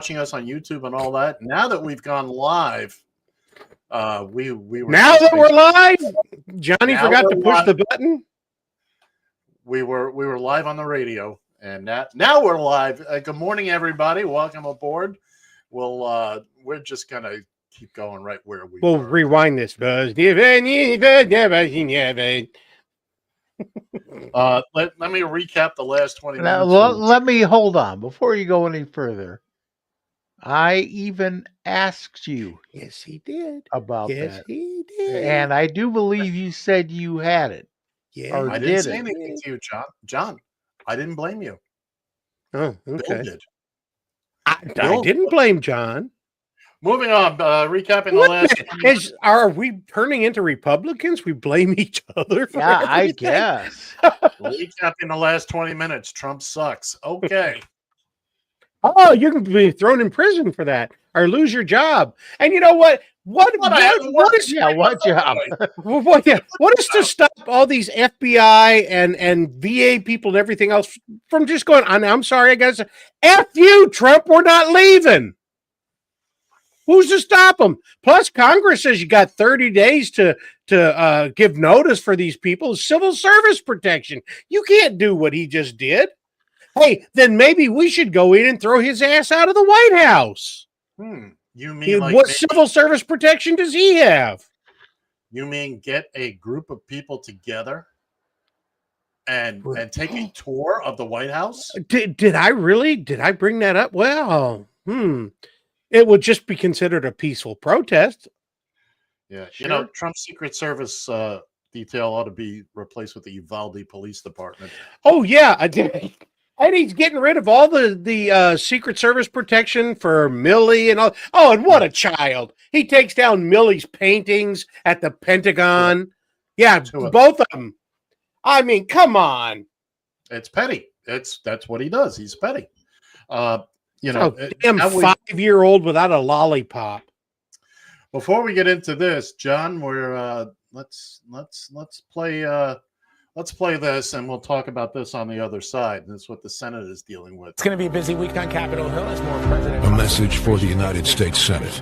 watching us on YouTube and all that. Now that we've gone live, we were now that we're live. Johnny forgot to push the button. We were live on the radio, and now we're live. Good morning, everybody. Welcome aboard. We're just gonna keep going right where we. We'll rewind this, Buzz. Let me recap the last 20 minutes. Let me hold on before you go any further. I even asked you. Yes, he did. About that. Yes, he did. And I do believe you said you had it. Yeah, I didn't say anything to you, John. John, I didn't blame you. Oh, okay. Bill did. I didn't blame John. Moving on, recapping the last. Are we turning into Republicans? We blame each other for everything? I guess. Recapping the last 20 minutes. Trump sucks. Okay. Oh, you can be thrown in prison for that or lose your job. And you know what? What job? What is to stop all these FBI and VA people and everything else from just going, I'm sorry, I guess. F you, Trump, we're not leaving. Who's to stop them? Plus, Congress says you got 30 days to give notice for these people. Civil service protection. You can't do what he just did. Hey, then maybe we should go in and throw his ass out of the White House. You mean what civil service protection does he have? You mean get a group of people together and take a tour of the White House? Did I really? Did I bring that up? Well, it would just be considered a peaceful protest. Yeah, sure. Trump's Secret Service detail ought to be replaced with the Uvalde Police Department. Oh yeah, I did. And he's getting rid of all the Secret Service protection for Milley and all. Oh, and what a child. He takes down Milley's paintings at the Pentagon. Yeah, both of them. I mean, come on. It's petty. That's what he does. He's petty. Damn 5-year-old without a lollipop. Before we get into this, John, let's play Let's play this, and we'll talk about this on the other side. This is what the Senate is dealing with. It's going to be a busy week on Capitol Hill as more presidents. A message for the United States Senate.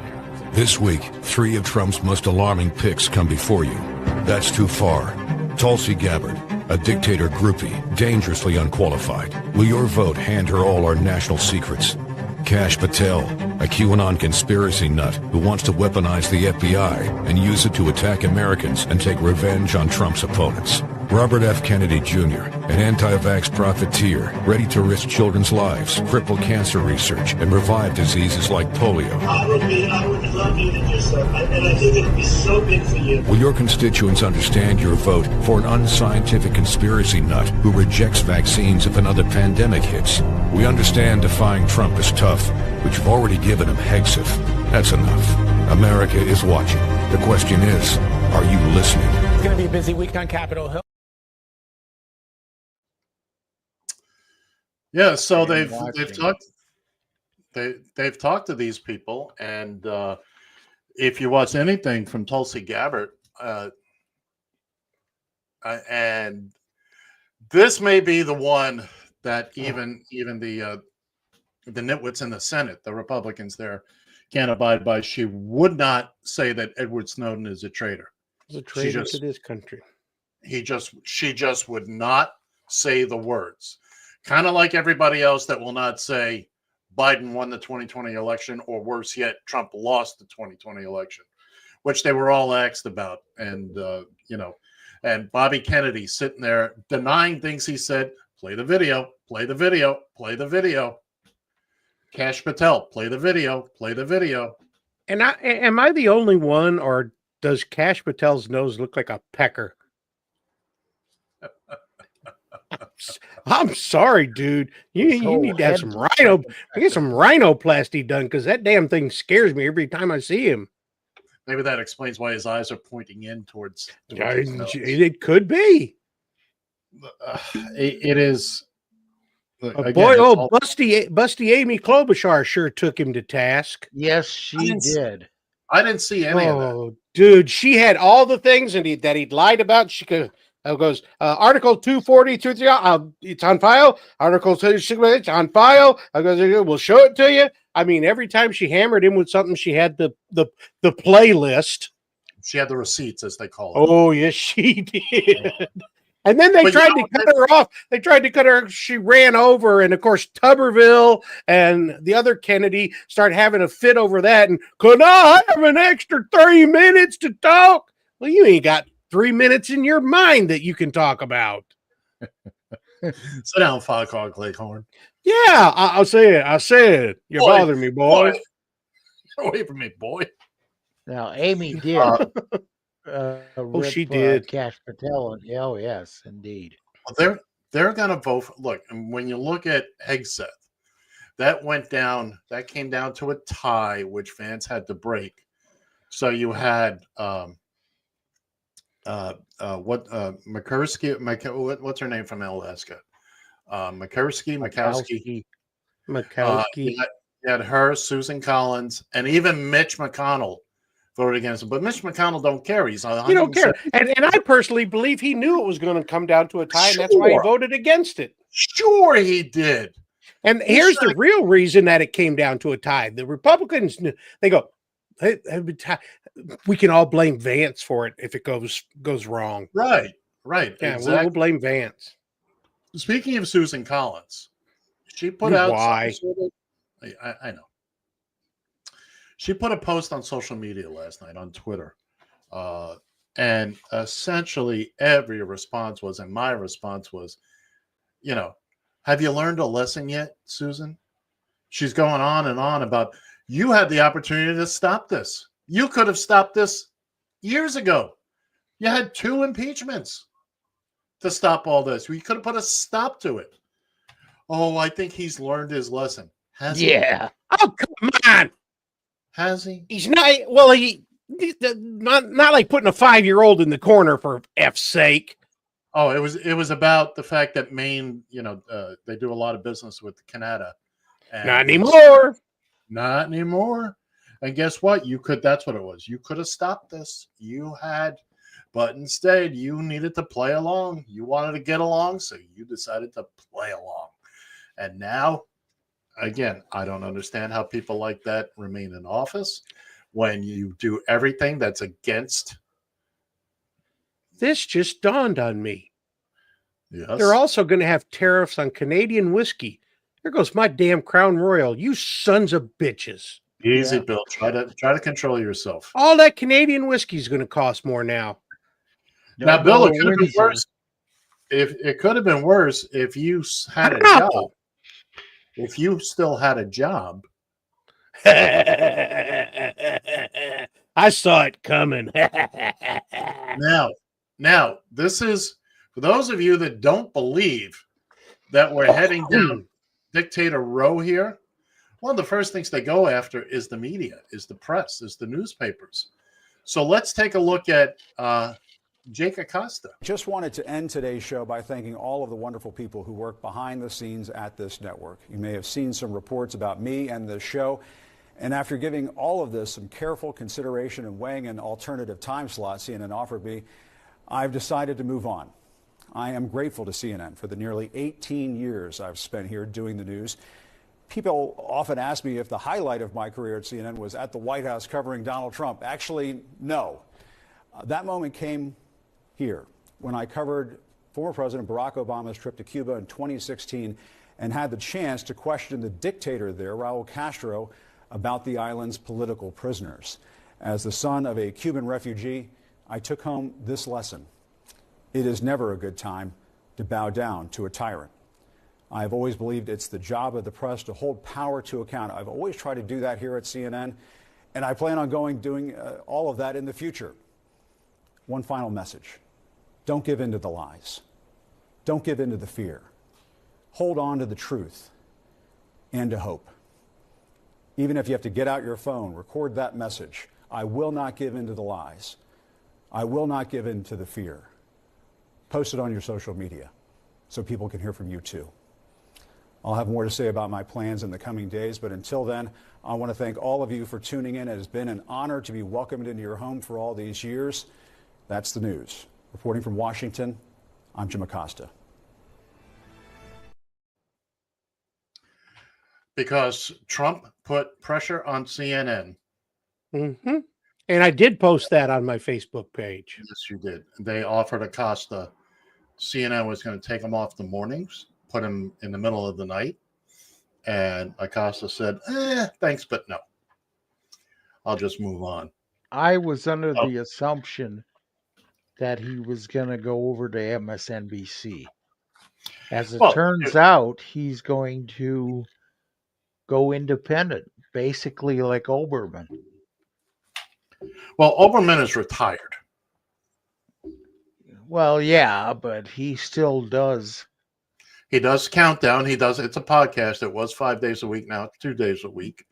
This week, 3 of Trump's most alarming picks come before you. That's too far. Tulsi Gabbard, a dictator groupie, dangerously unqualified. Will your vote hand her all our national secrets? Kash Patel, a QAnon conspiracy nut who wants to weaponize the FBI and use it to attack Americans and take revenge on Trump's opponents. Robert F. Kennedy Jr., an anti-vax profiteer, ready to risk children's lives, cripple cancer research, and revive diseases like polio. I would love you to do so, and I think it would be so big for you. Will your constituents understand your vote for an unscientific conspiracy nut who rejects vaccines if another pandemic hits? We understand defying Trump is tough, but you've already given him Hexif. That's enough. America is watching. The question is, are you listening? It's going to be a busy week on Capitol Hill. Yeah, so they've talked to these people, and if you watch anything from Tulsi Gabbard, and this may be the one that even the nitwits in the Senate, the Republicans there, can't abide by. She would not say that Edward Snowden is a traitor. He's a traitor to this country. She just would not say the words. Kind of like everybody else that will not say Biden won the 2020 election, or worse yet, Trump lost the 2020 election, which they were all asked about. And, and Bobby Kennedy sitting there denying things he said. Play the video, play the video, play the video. Kash Patel, play the video, play the video. And am I the only one, or does Kash Patel's nose look like a pecker? I'm sorry, dude. You need to have some rhinoplasty done, because that damn thing scares me every time I see him. Maybe that explains why his eyes are pointing in towards it could be. It is. Again, busty Amy Klobuchar sure took him to task. Yes, she did. I didn't see any of that. Dude, she had all the things that he'd lied about. She could. Goes Article 240, it's on file. Article 2, it's on file. We'll show it to you. I mean, every time she hammered him with something, she had the playlist. She had the receipts, as they call it. Oh, yes, she did. And then they But tried to cut her off. They tried to cut her. She ran over. And, of course, Tuberville and the other Kennedy started having a fit over that. And could I have an extra 3 minutes to talk? Well, you ain't got 3 minutes in your mind that you can talk about. Sit down, Foghorn Cleghorn. Yeah, I'll say it. I said it. You're bothering me, boy. Get away from me, boy. Now, Amy did. She did. Cash Patel. Oh, yes, indeed. Well, they're going to vote. Look, and when you look at Hegseth, that went down. That came down to a tie, which Vance had to break. So you had Mikursky, what's her name from Alaska? Makowski. You had her, Susan Collins, and even Mitch McConnell voted against him. But Mitch McConnell don't care. He don't care. And I personally believe he knew it was going to come down to a tie, and that's why he voted against it. Sure he did. And here's the real reason that it came down to a tie. The Republicans, they go, hey, we can all blame Vance for it if it goes wrong. Right. Yeah, exactly. we'll blame Vance. Speaking of Susan Collins, she put out. Why? I know. She put a post on social media last night on Twitter. And essentially every response was, and my response was, have you learned a lesson yet, Susan? She's going on and on about, you had the opportunity to stop this. You could have stopped this years ago. You had 2 impeachments to stop all this. We could have put a stop to it. Oh, I think he's learned his lesson. Has he? Yeah. Oh, come on. Has he? He's not. Well, he's not like putting a 5-year-old in the corner for F's sake. Oh, it was about the fact that Maine, they do a lot of business with Canada. Not anymore. Not anymore. And guess what? That's what it was. You could have stopped this. You had, but instead you needed to play along. You wanted to get along, so you decided to play along. And now, again, I don't understand how people like that remain in office when you do everything that's against. This just dawned on me. Yes. They're also going to have tariffs on Canadian whiskey. There goes my damn Crown Royal. You sons of bitches. Easy, Bill. Try to control yourself. All that Canadian whiskey is going to cost more now. Now, Bill, it could have been worse. If it could have been worse if you had a job. If you still had a job. I saw it coming. Now, this is for those of you that don't believe that we're heading down dictator row here. One of the first things they go after is the media, is the press, is the newspapers. So let's take a look at Jake Acosta. Just wanted to end today's show by thanking all of the wonderful people who work behind the scenes at this network. You may have seen some reports about me and the show. And after giving all of this some careful consideration and weighing an alternative time slot CNN offered me, I've decided to move on. I am grateful to CNN for the nearly 18 years I've spent here doing the news. People often ask me if the highlight of my career at CNN was at the White House covering Donald Trump. Actually, no. That moment came here when I covered former President Barack Obama's trip to Cuba in 2016 and had the chance to question the dictator there, Raul Castro, about the island's political prisoners. As the son of a Cuban refugee, I took home this lesson. It is never a good time to bow down to a tyrant. I've always believed it's the job of the press to hold power to account. I've always tried to do that here at CNN, and I plan on doing all of that in the future. One final message. Don't give in to the lies. Don't give in to the fear. Hold on to the truth and to hope. Even if you have to get out your phone, record that message. I will not give in to the lies. I will not give in to the fear. Post it on your social media so people can hear from you too. I'll have more to say about my plans in the coming days, but until then, I want to thank all of you for tuning in. It has been an honor to be welcomed into your home for all these years. That's the news. Reporting from Washington, I'm Jim Acosta. because Trump put pressure on CNN. Mm-hmm. And I did post that on my Facebook page. Yes, you did. They offered Acosta. CNN was going to take him off the mornings, put him in the middle of the night. And Acosta said, thanks, but no. I'll just move on. I was under the assumption that he was going to go over to MSNBC. As it turns out, he's going to go independent, basically like Oberman. Well, Oberman is retired. Well, yeah, but he still does. He does Countdown. He does. It's a podcast. It was 5 days a week. Now it's 2 days a week.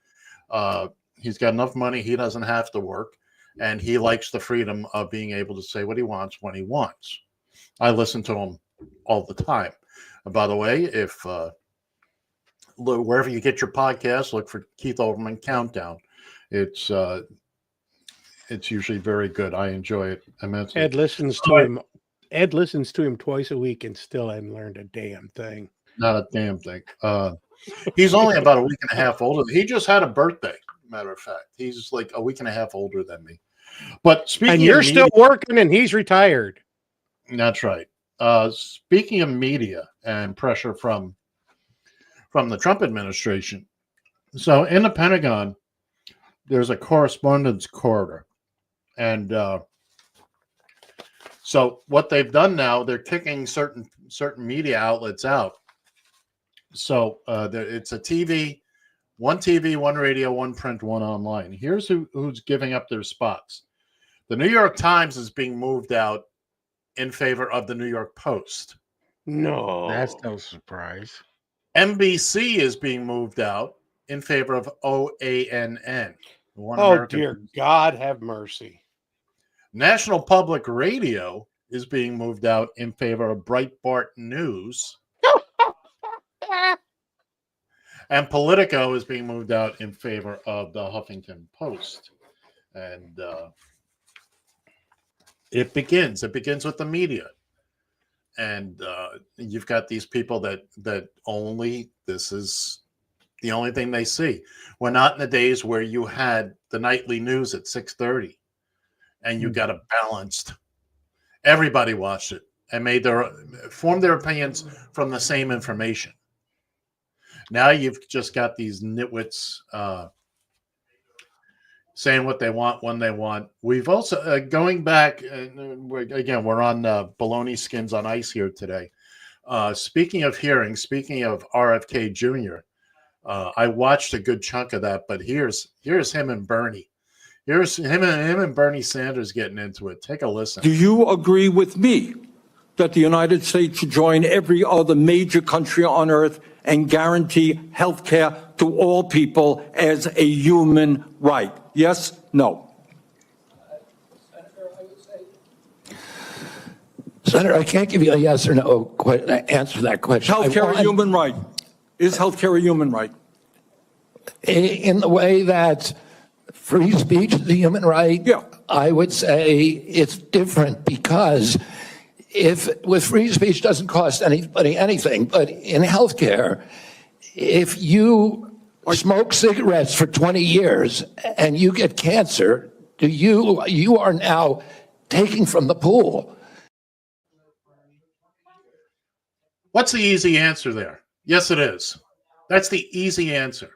He's got enough money. He doesn't have to work. And he likes the freedom of being able to say what he wants when he wants. I listen to him all the time. And by the way, if wherever you get your podcast, look for Keith Olbermann Countdown. It's usually very good. I enjoy it immensely. Ed listens to him. Ed listens to him twice a week and still hadn't learned a damn thing. Not a damn thing. He's only about a week and a half older. He just had a birthday. Matter of fact, he's like a week and a half older than me. But speaking, and you're still working, and he's retired. That's right. Speaking of media and pressure from the Trump administration, so in the Pentagon, there's a correspondence corridor, and so what they've done now, they're kicking certain media outlets out. So it's a TV, one radio, one print, one online. Here's who's giving up their spots. The New York Times is being moved out in favor of the New York Post. No. That's no surprise. NBC is being moved out in favor of OANN. Dear God, have mercy. National Public Radio is being moved out in favor of Breitbart News. And Politico is being moved out in favor of the Huffington Post. And it begins with the media. And you've got these people that only, this is the only thing they see. We're not in the days where you had the nightly news at 6:30 and you got a balanced, everybody watched it and formed their opinions from the same information. Now you've just got these nitwits saying what they want when they want. We've also, going back, again, we're on baloney skins on ice here today. Speaking of hearings, speaking of RFK Jr., I watched a good chunk of that, but here's him and Bernie. Here's him and Bernie Sanders getting into it. Take a listen. Do you agree with me that the United States should join every other major country on earth and guarantee health care to all people as a human right? Yes? No? Senator, I can't give you a yes or no answer to that question. Health care a human right? Is health care a human right? In the way that free speech is a human right, yeah. I would say it's different because with free speech doesn't cost anybody anything, but in healthcare, if you smoke cigarettes for 20 years and you get cancer, you are now taking from the pool. What's the easy answer there? Yes, it is. That's the easy answer.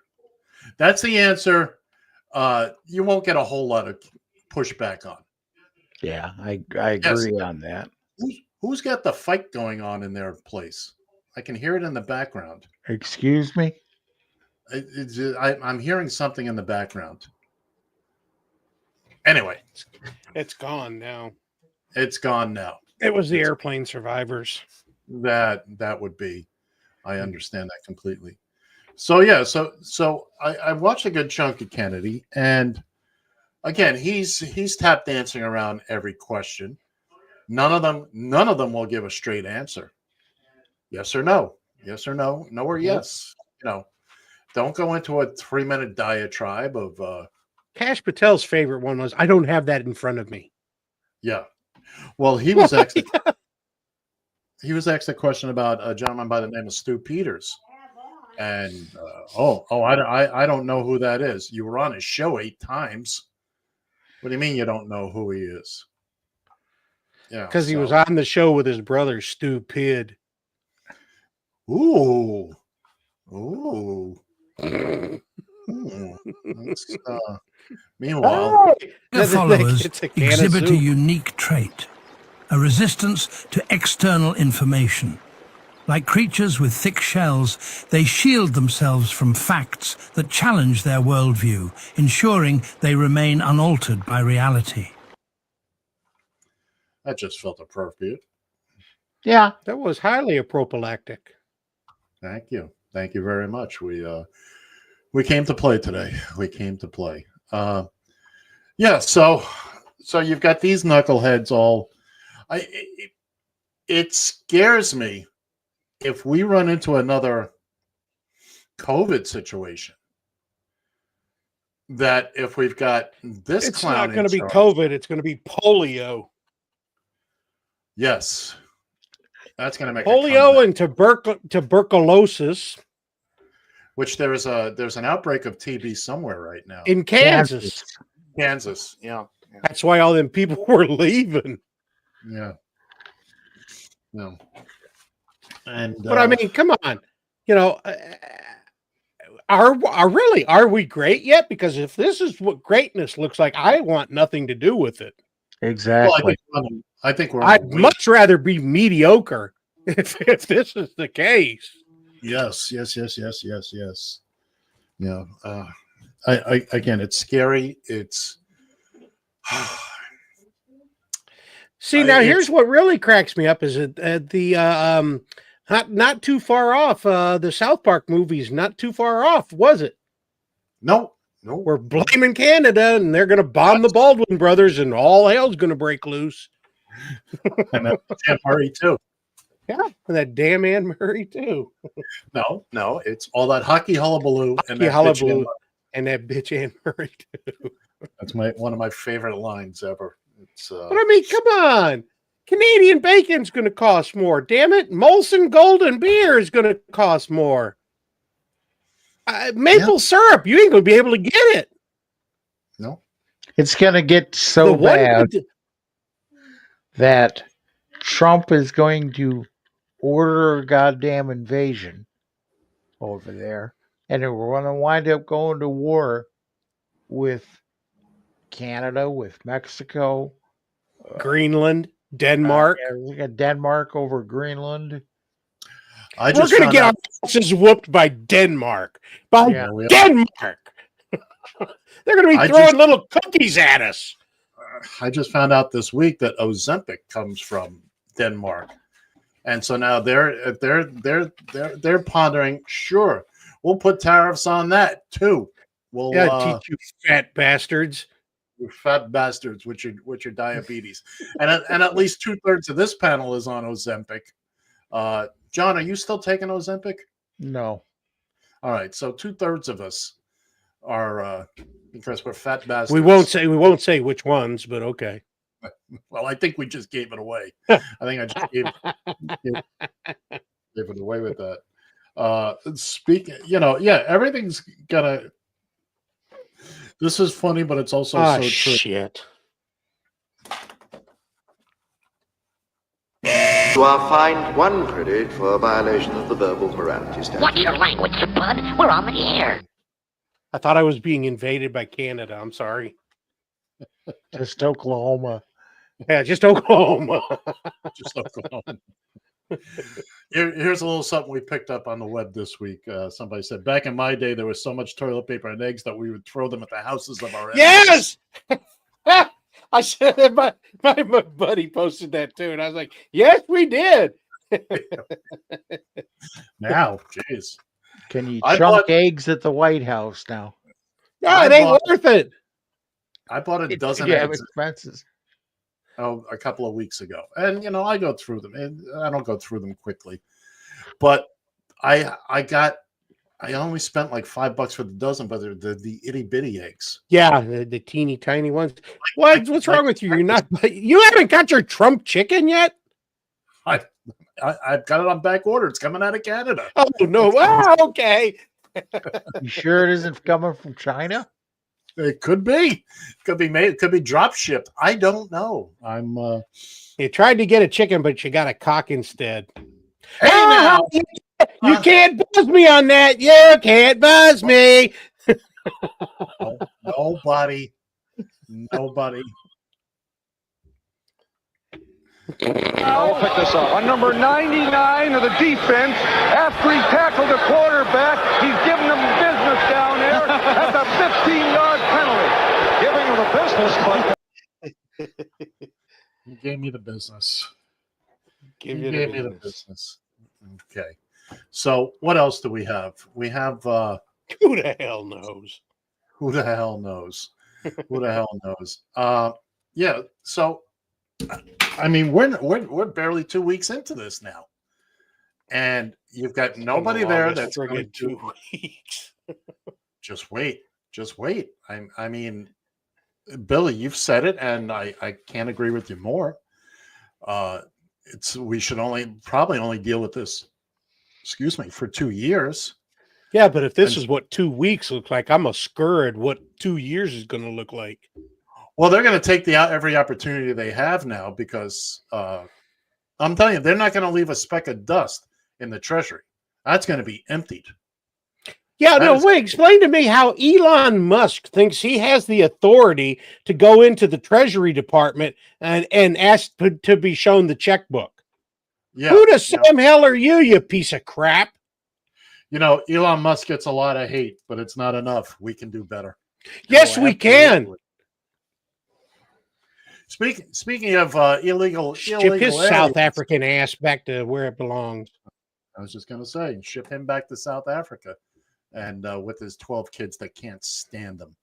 That's the answer you won't get a whole lot of pushback on. Yeah, I agree on that. Who's got the fight going on in their place? I can hear it in the background. Excuse me? I'm hearing something in the background. Anyway. It's gone now. It's gone now. It was the airplane survivors. That would be. I understand that completely. So yeah, so I watched a good chunk of Kennedy, and again, he's tap dancing around every question. None of them will give a straight answer. Yes or no. Yes or no. No or yes. Don't go into a 3-minute diatribe of Kash Patel's favorite one was, I don't have that in front of me. Yeah. Well, he was asked a question about a gentleman by the name of Stu Peters. And I don't know who that is. You were on his show 8 times. What do you mean you don't know who he is? Yeah, Because he was on the show with his brother, Stupid. Ooh. Meanwhile, Their followers exhibit a unique trait, a resistance to external information. Like creatures with thick shells, they shield themselves from facts that challenge their worldview, ensuring they remain unaltered by reality. that just felt appropriate. Yeah. That was highly a prophylactic. Thank you very much. We came to play today. We came to play. Yeah. So you've got these knuckleheads all. It scares me if we run into another COVID situation. That if we've got this It's clown, not going to in be charge- COVID. It's going to be polio. Yes, that's going to make a Polio comeback. and tuberculosis Which there's an outbreak of TB somewhere right now. in Kansas. Kansas, yeah. That's why all them people were leaving. Yeah. No. And But I mean, come on, you know, are we great yet? Because if this is what greatness looks like, I want nothing to do with it. Exactly. I think we're. I'd much rather be mediocre if this is the case. Yes. Yeah. I again, it's scary. It's. See, now here's what really cracks me up is the not too far off. The South Park movie's not too far off, was it? No. We're blaming Canada, and they're going to bomb the Baldwin brothers, and all hell's going to break loose. And Ann Murray too. Yeah, and that damn Ann Murray too. No, it's all that hockey hullabaloo and that bitch Ann Murray too. That's one of my favorite lines ever. It's but I mean, come on. Canadian bacon's going to cost more. Damn it. Molson Golden beer is going to cost more. Maple syrup, you ain't going to be able to get it. No. It's going to get so bad that Trump is going to order a goddamn invasion over there. And we're going to wind up going to war with Canada, with Mexico, Greenland, Denmark. We got Denmark over Greenland. We're going to get our asses whooped by Denmark. Denmark. They're going to be throwing little cookies at us. I just found out this week that Ozempic comes from Denmark, and so now they're pondering. Sure, we'll put tariffs on that too. We'll teach you fat bastards. You fat bastards with your diabetes, and at least 2/3 of this panel is on Ozempic. John, are you still taking Ozempic? No. All right, so 2/3 of us are because we're fat bastards. We won't say which ones, but okay. Well, I think we just gave it away. I think I just gave it away with that. Speaking, everything's gonna. This is funny, but it's also so true. Shit. You are fined 1 credit for a violation of the verbal morality statute. What's your language, bud? We're on the air. I thought I was being invaded by Canada. I'm sorry. Just Oklahoma. Yeah, just Oklahoma. Just Oklahoma. Here's a little something we picked up on the web this week. Somebody said, back in my day, there was so much toilet paper and eggs that we would throw them at the houses of our enemies. Yes! I said my buddy posted that too, and I was like, yes, we did. Now, jeez. Can you chunk eggs at the White House now? No, it ain't worth it. I bought a dozen eggs. Expenses. A couple of weeks ago, and I go through them, and I don't go through them quickly, but I only spent like $5 for the dozen, but they're the itty bitty eggs. Yeah, the teeny tiny ones. What's wrong with you? You haven't got your Trump chicken yet? I've got it on back order. It's coming out of Canada. Oh no! Okay. You sure it isn't coming from China? It could be. Could be made. It could be drop shipped. I don't know. I'm. You tried to get a chicken, but you got a cock instead. Hey now, you can't buzz me on that. You can't buzz me. Nobody. I'll pick this up. On number 99 of the defense, after he tackled the quarterback, he's giving them business down there. That's a 15-yard penalty. Giving him the business, but... You gave me the business. Give you gave me the business. Okay. So what else do we have? We have who the hell knows? Who the hell knows? Who the hell knows? Yeah. So, I mean, we're barely 2 weeks into this now, and you've got nobody there that's going to 2 weeks. Just wait. I mean, Billy, you've said it, and I can't agree with you more. We should probably only deal with this, for 2 years. Yeah, but if this is what 2 weeks look like, I'm scared what 2 years is going to look like. Well, they're going to take every opportunity they have now because I'm telling you, they're not going to leave a speck of dust in the Treasury. That's going to be emptied. Yeah, explain to me how Elon Musk thinks he has the authority to go into the Treasury Department and ask to be shown the checkbook. Yeah, who the Sam hell are you piece of crap? You know, Elon Musk gets a lot of hate, but it's not enough. We can do better. Yes, we can. Speaking of illegal ship his aliens, South African ass back to where it belongs. I was just going to say, ship him back to South Africa, and with his 12 kids that can't stand him,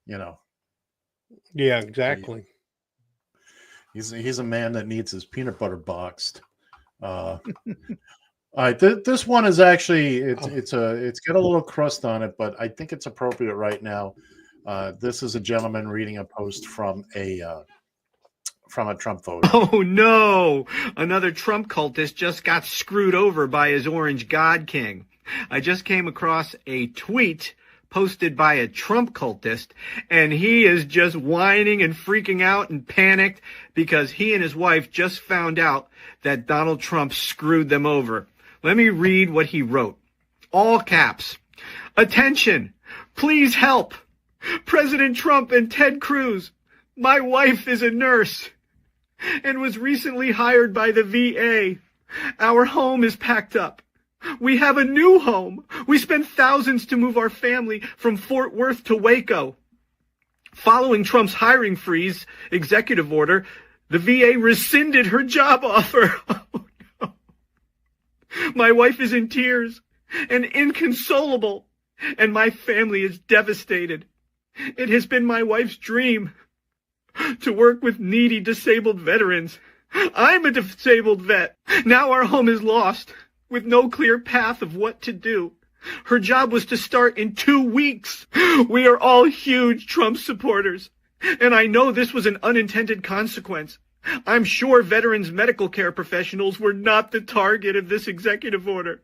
you know. Yeah, exactly. He's a man that needs his peanut butter boxed. All right, this one is actually it's got a little crust on it, but I think it's appropriate right now. This is a gentleman reading a post from a Trump voter. Oh no! Another Trump cultist just got screwed over by his orange God King. I just came across a tweet posted by a Trump cultist, and he is just whining and freaking out and panicked because he and his wife just found out that Donald Trump screwed them over. Let me read what he wrote. All caps. Attention! Please help! President Trump and Ted Cruz. My wife is a nurse and was recently hired by the VA. Our home is packed up. We have a new home. We spent thousands to move our family from Fort Worth to Waco. Following Trump's hiring freeze executive order, the VA rescinded her job offer. Oh, no. My wife is in tears and inconsolable, and my family is devastated. It has been my wife's dream to work with needy disabled veterans. I'm a disabled vet. Now our home is lost with no clear path of what to do. Her job was to start in 2 weeks. We are all huge Trump supporters, and I know this was an unintended consequence. I'm sure veterans medical care professionals were not the target of this executive order.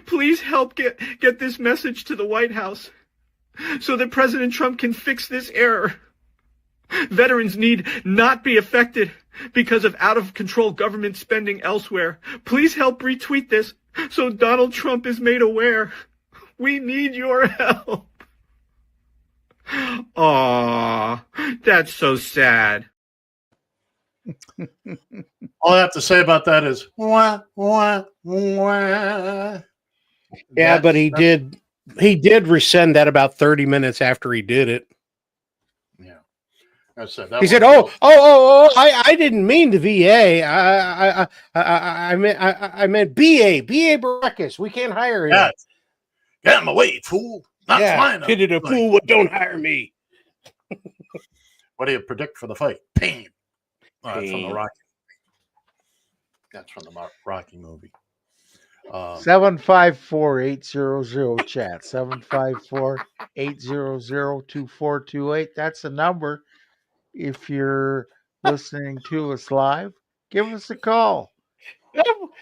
Please help get this message to the White House so that President Trump can fix this error. Veterans need not be affected because of out-of-control government spending elsewhere. Please help retweet this so Donald Trump is made aware. We need your help. Aw, that's so sad. All I have to say about that is wah, wah, wah. Yeah, but he did rescind that about 30 minutes after he did it. Yeah. He said, I didn't mean the VA. I meant BA Baracus. We can't hire him. Yeah. Get him away, fool. Not flying. Pity the fool what don't hire me. What do you predict for the fight? Pain. That's from the Rocky. That's from the Rocky movie. 754-800 chat. 754-800-2428. That's the number. If you're listening to us live, give us a call.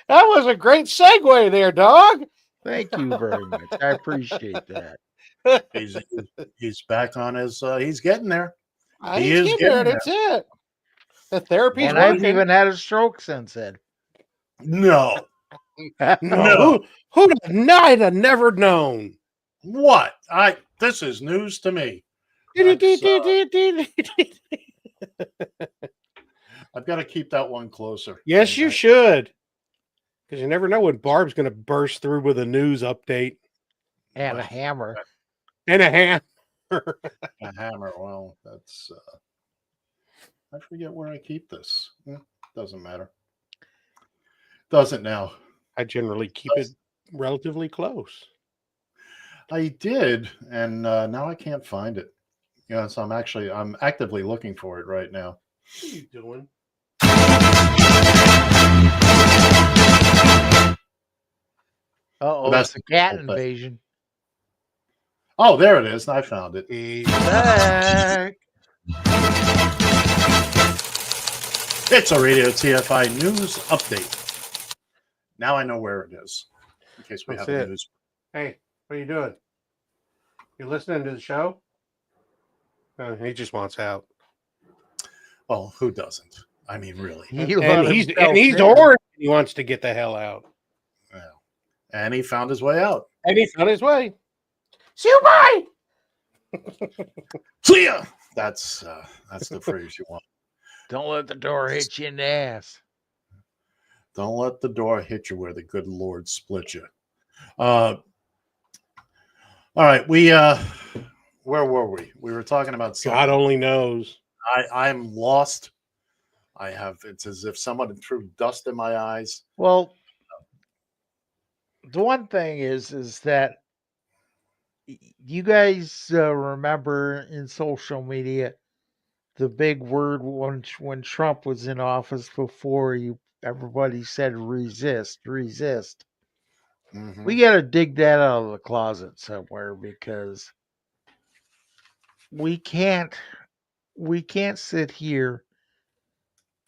That was a great segue there, dog. Thank you very much. I appreciate that. He's back on his. He's getting there. He He's is getting there. getting That's it. The therapy's And I've working. even had a stroke since then. No, no. I'd have never known. What? This is news to me. I've got to keep that one closer. Yes, you should. Because you never know when Barb's going to burst through with a news update. And a hammer. And a hammer. A hammer. Well, that's... I forget where I keep this. Doesn't matter. Doesn't now. I generally keep it relatively close. I did, and now I can't find it. So I'm actively looking for it right now. What are you doing? Uh-oh, it's a cat invasion. Oh, there it is. I found it. He's back. It's a Radio TFI news update. Now I know where it is, in case we have a news. Hey, what are you doing? You listening to the show? He just wants out. Well, who doesn't? I mean, really. And he's orange. He wants to get the hell out. Yeah. And he found his way out. And he found his way. Super! See ya! That's the phrase you want. Don't let the door hit you in the ass. Don't let the door hit you where the good Lord split you. All right, where were we? We were talking about something. God only knows. I'm lost. It's as if someone threw dust in my eyes. Well, the one thing is that you guys remember in social media the big word when Trump was in office before everybody said resist. Mm-hmm. We got to dig that out of the closet somewhere because we can't sit here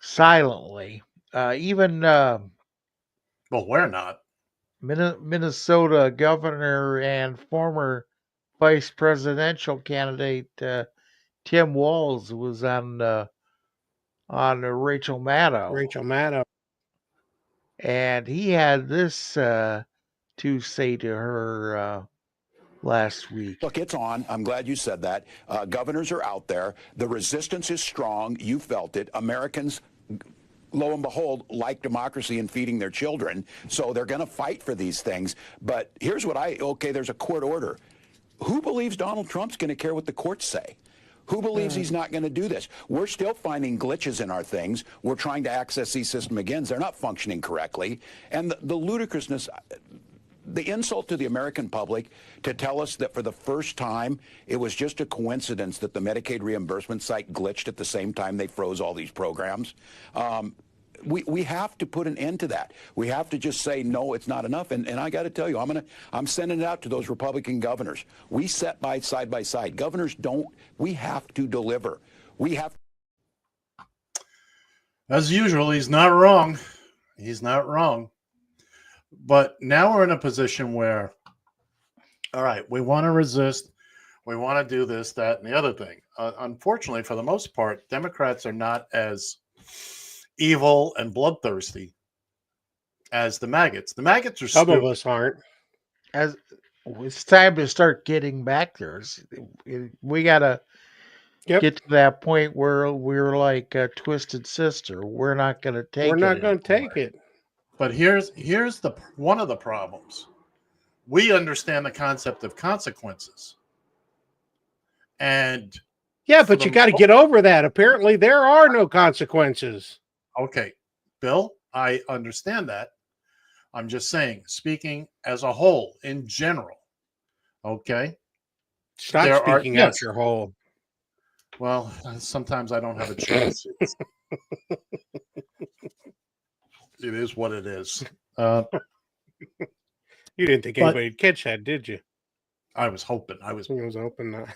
silently. Even well, we're not. Minnesota governor and former vice presidential candidate Tim Walz was on Rachel Maddow. And he had this to say to her last week. Look, it's on. I'm glad you said that. Governors are out there. The resistance is strong. You felt it. Americans, lo and behold, like democracy and feeding their children. So they're going to fight for these things. But here's what there's a court order. Who believes Donald Trump's going to care what the courts say? Who believes he's not going to do this? We're still finding glitches in our things. We're trying to access these systems again. They're not functioning correctly. And the ludicrousness, the insult to the American public to tell us that for the first time, it was just a coincidence that the Medicaid reimbursement site glitched at the same time they froze all these programs. We have to put an end to that. We have to just say, no, it's not enough. And I got to tell you, I'm sending it out to those Republican governors. We sat side by side. Governors we have to deliver. We have. As usual, he's not wrong. He's not wrong. But now we're in a position where, all right, we want to resist. We want to do this, that, and the other thing. Unfortunately, for the most part, Democrats are not as evil and bloodthirsty as the maggots. The maggots are some of us aren't. As it's time to start getting back there. We gotta get to that point where we're like a twisted sister. We're not going to take it. We're not going to take it. But here's the one of the problems. We understand the concept of consequences. And yeah, but you got to get over that. Apparently there are no consequences. Okay, Bill, I understand that. I'm just saying, speaking as a whole, in general, okay? Stop speaking out your whole. Well, sometimes I don't have a choice. It is what it is. You didn't think anybody'd catch that, did you? I was hoping. I was hoping not.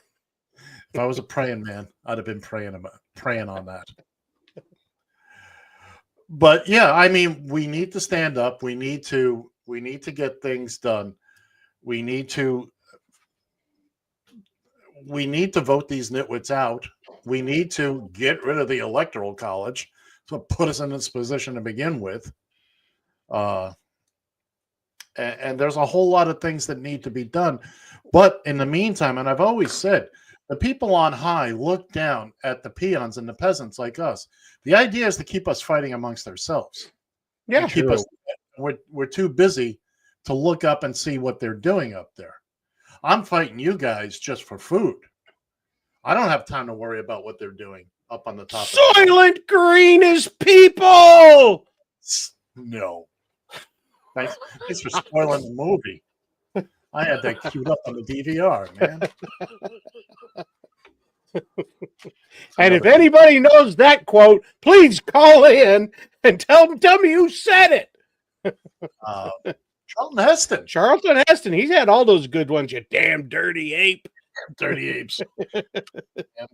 If I was a praying man, I'd have been praying on that. But yeah, I mean, we need to stand up. We need to get things done. We need to vote these nitwits out. We need to get rid of the electoral college to put us in this position to begin with. And there's a whole lot of things that need to be done. But in the meantime, and I've always said, the people on high look down at the peons and the peasants like us. The idea is to keep us fighting amongst ourselves. Yeah, keep us. We're too busy to look up and see what they're doing up there. I'm fighting you guys just for food. I don't have time to worry about what they're doing up on the top. Soylent Green is people. No. Thanks for spoiling the movie. I had that queued up on the DVR, man. And if anybody knows that quote, please call in and tell me who said it. Charlton Heston. He's had all those good ones. You damn dirty ape. Dirty apes. Damn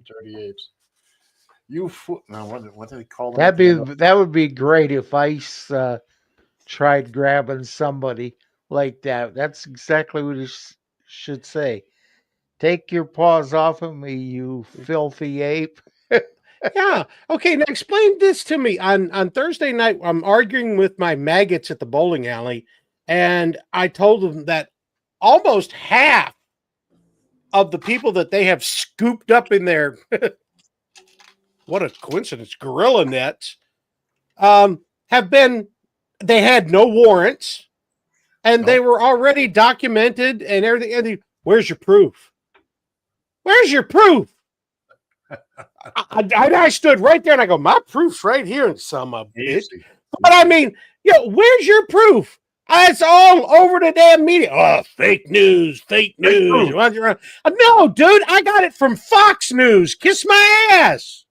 dirty apes. You no, what did they call them? That would be great if ICE tried grabbing somebody like that. That's exactly what he should say. Take your paws off of me, you filthy ape. Yeah. Okay. Now explain this to me. On Thursday night, I'm arguing with my maggots at the bowling alley, and I told them that almost half of the people that they have scooped up in their what a coincidence, gorilla nets, they had no warrants, and they were already documented and everything. And where's your proof? Where's your proof? I stood right there and I go, my proof's right here, and some of it. But I mean, where's your proof? It's all over the damn media. Oh, fake news, fake news. No, dude, I got it from Fox News. Kiss my ass.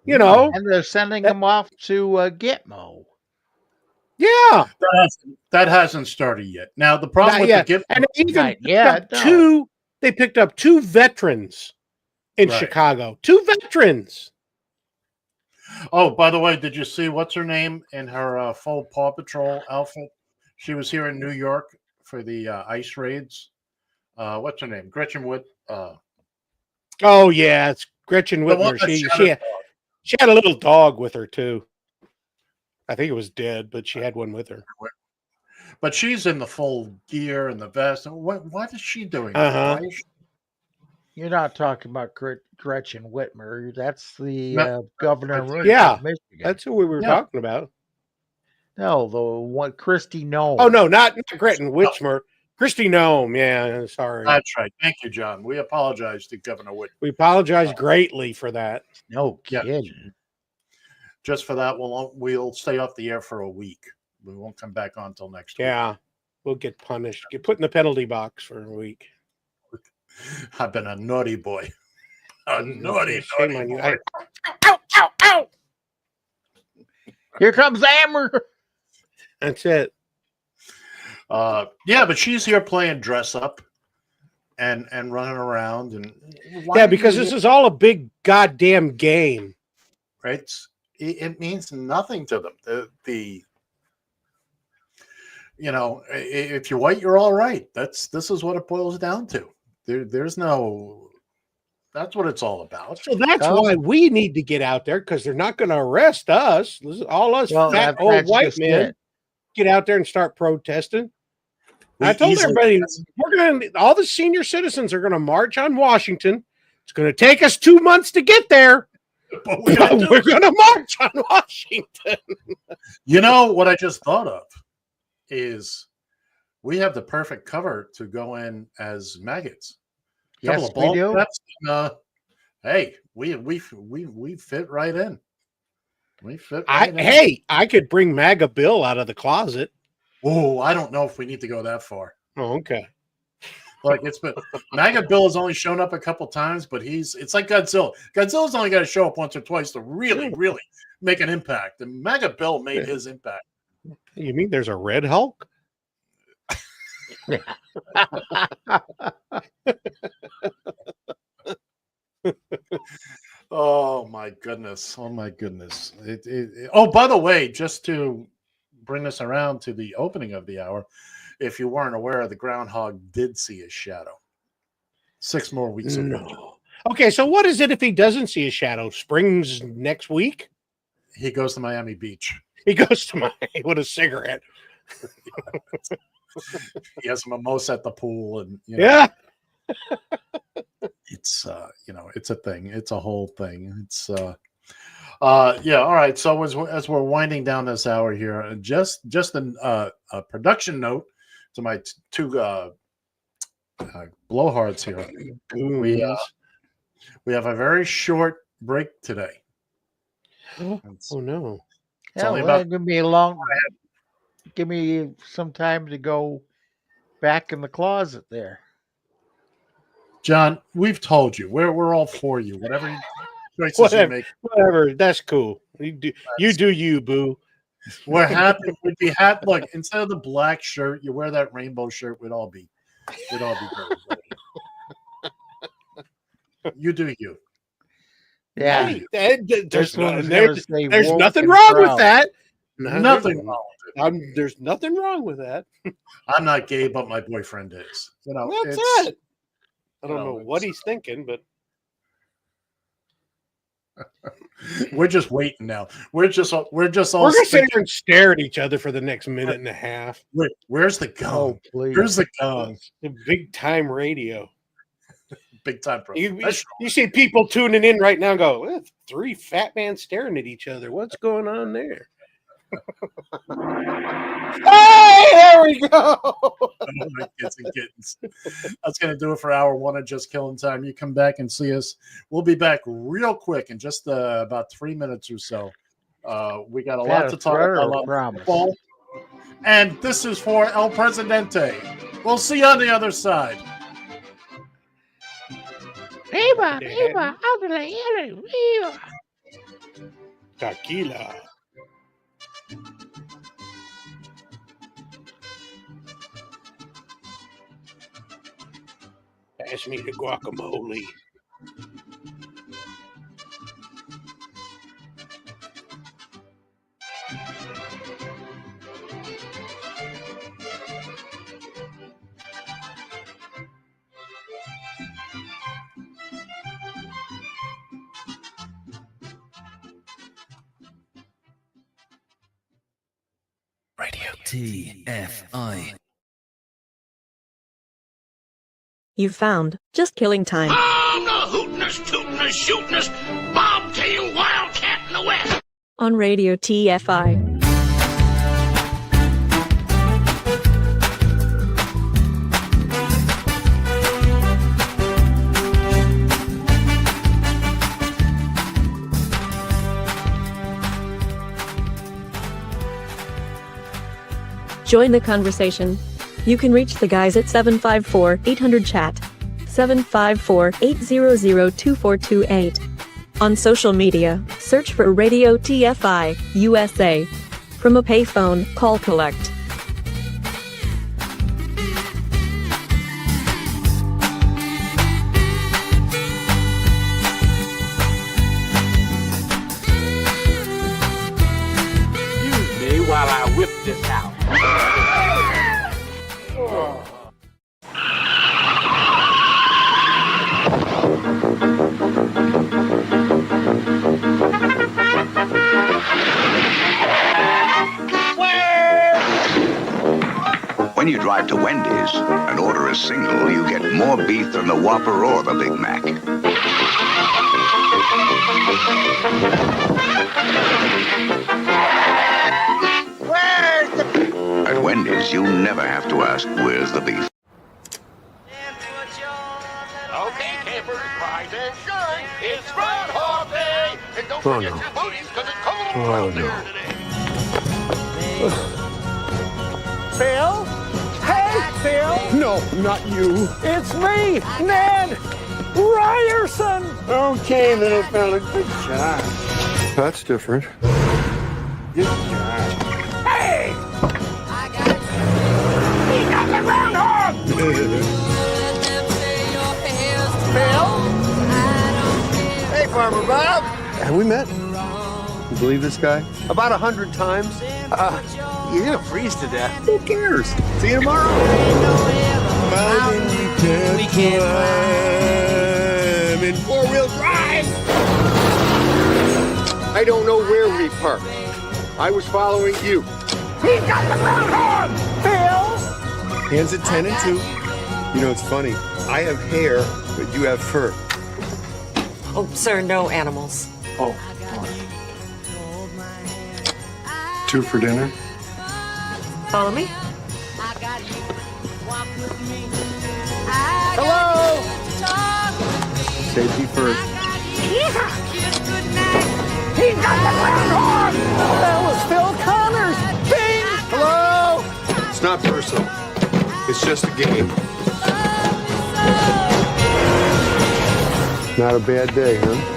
And they're sending them off to Gitmo. Yeah, that hasn't started yet. Now the problem with the Gitmo, they picked up two veterans in Chicago. Two veterans. Oh, by the way, did you see what's her name in her full Paw Patrol outfit? She was here in New York for the ice raids. What's her name? Gretchen Wood. Oh yeah, it's Gretchen Whitmer. She had a little dog with her too. I think it was dead, but she had one with her. But she's in the full gear and the vest. What is she doing? You're not talking about Gretchen Whitmer. That's the governor of Michigan. That's who we were talking about. No, the one Christy Nome. Oh no, not Gretchen Whitmer. Christy Nome. Yeah, sorry. That's right. Thank you, John. We apologize to Governor Whitmer. We apologize greatly for that. No kidding. Just for that, we'll stay off the air for a week. We won't come back on until next week. Yeah, we'll get punished. Get put in the penalty box for a week. I've been a naughty boy. A naughty boy. Ow, ow, ow. Here comes Amber. That's it. Yeah, but she's here playing dress up and running around. And because this is all a big goddamn game. Right? It means nothing to them. If you're white, you're all right. This is what it boils down to. There's no. That's what it's all about. So that's why we need to get out there, because they're not going to arrest us. All us fat old white men get out there and start protesting. I told everybody all the senior citizens are going to march on Washington. It's going to take us 2 months to get there. But we're going to march on Washington. You know what I just thought of is we have the perfect cover to go in as maggots. Yes, we do. Hey, we fit right in. We fit. Hey, I could bring MAGA Bill out of the closet. Oh, I don't know if we need to go that far. Oh, okay. Like it's been MAGA Bill has only shown up a couple times, but it's like Godzilla. Godzilla's only got to show up once or twice to really, really make an impact. And MAGA Bill made his impact. You mean there's a Red Hulk? Oh my goodness! Oh my goodness! Oh, by the way, just to bring us around to the opening of the hour, if you weren't aware, the groundhog did see his shadow. 6 more weeks ago. No. Okay, so what is it if he doesn't see a shadow? Spring's next week? He goes to Miami Beach. He goes to Miami with a cigarette. He has a mimosa at the pool, and yeah. It's it's a thing. It's a whole thing. It's yeah. All right. So as we're winding down this hour here, just a production note to my two blowhards here. We have a very short break today. Oh no! It's only about give me some time to go back in the closet there. John, we've told you we're all for you. Whatever choices you make, whatever. That's cool. You do you, boo. We're happy. We'd be happy. Look, instead of the black shirt, you wear that rainbow shirt. We'd all be great. You do you. Yeah. Hey, there's nothing wrong with that. Nothing wrong with it. There's nothing wrong with that. I'm not gay, but my boyfriend is. That's it. I don't know what he's thinking, but we're just waiting now. We're all gonna sit here and stare at each other for the next minute and a half. Where's the gun? Oh, please. Where's the gun? The big time radio. Big time. You see people tuning in right now and go, 3 fat men staring at each other. What's going on there? Hey, there we go. That's going to do it for hour 1 of Just Killing Time. You come back and see us. We'll be back real quick in just about 3 minutes or so. We got a lot to talk about. And this is for El Presidente. We'll see you on the other side. Tequila. Pass me the guacamole. Radio TFI. You've found Just Killing Time. I'm the hootin'est, tootin'est, shootin'est, bobtail wildcat in the West. On Radio TFI. Join the conversation. You can reach the guys at 754-800-CHAT, 754-800-2428. On social media, search for Radio TFI USA. From a payphone, call collect. Excuse me while I whip this out. When you drive to Wendy's and order a single, you get more beef than the Whopper or the Big Mac. At Wendy's, you never have to ask, where's the beef? Okay, campers, rise and shine. It's Groundhog Day. And don't forget your booties, because it's cold out there today. Phil? Hey, Phil! No, not you. It's me, Ned Ryerson! Okay, little fella, good job. That's different. Good job. Hey! He got the groundhog! Phil? Hey, Farmer Bob. Have we met? You believe this guy? About 100 times. You're gonna freeze to death. Who cares? See you tomorrow. Mountain we can't climb in four-wheel drive. I don't know where we parked. I was following you. He's got the groundhog! Phil! Hands at 10 and 2. You know, it's funny. I have hair, but you have fur. Oh, sir, no animals. Oh. 2 for dinner. Follow me. Hello! Safety first. He's got the groundhog! That was Phil Connors! Bing! Hello! It's not personal. It's just a game. Not a bad day, huh?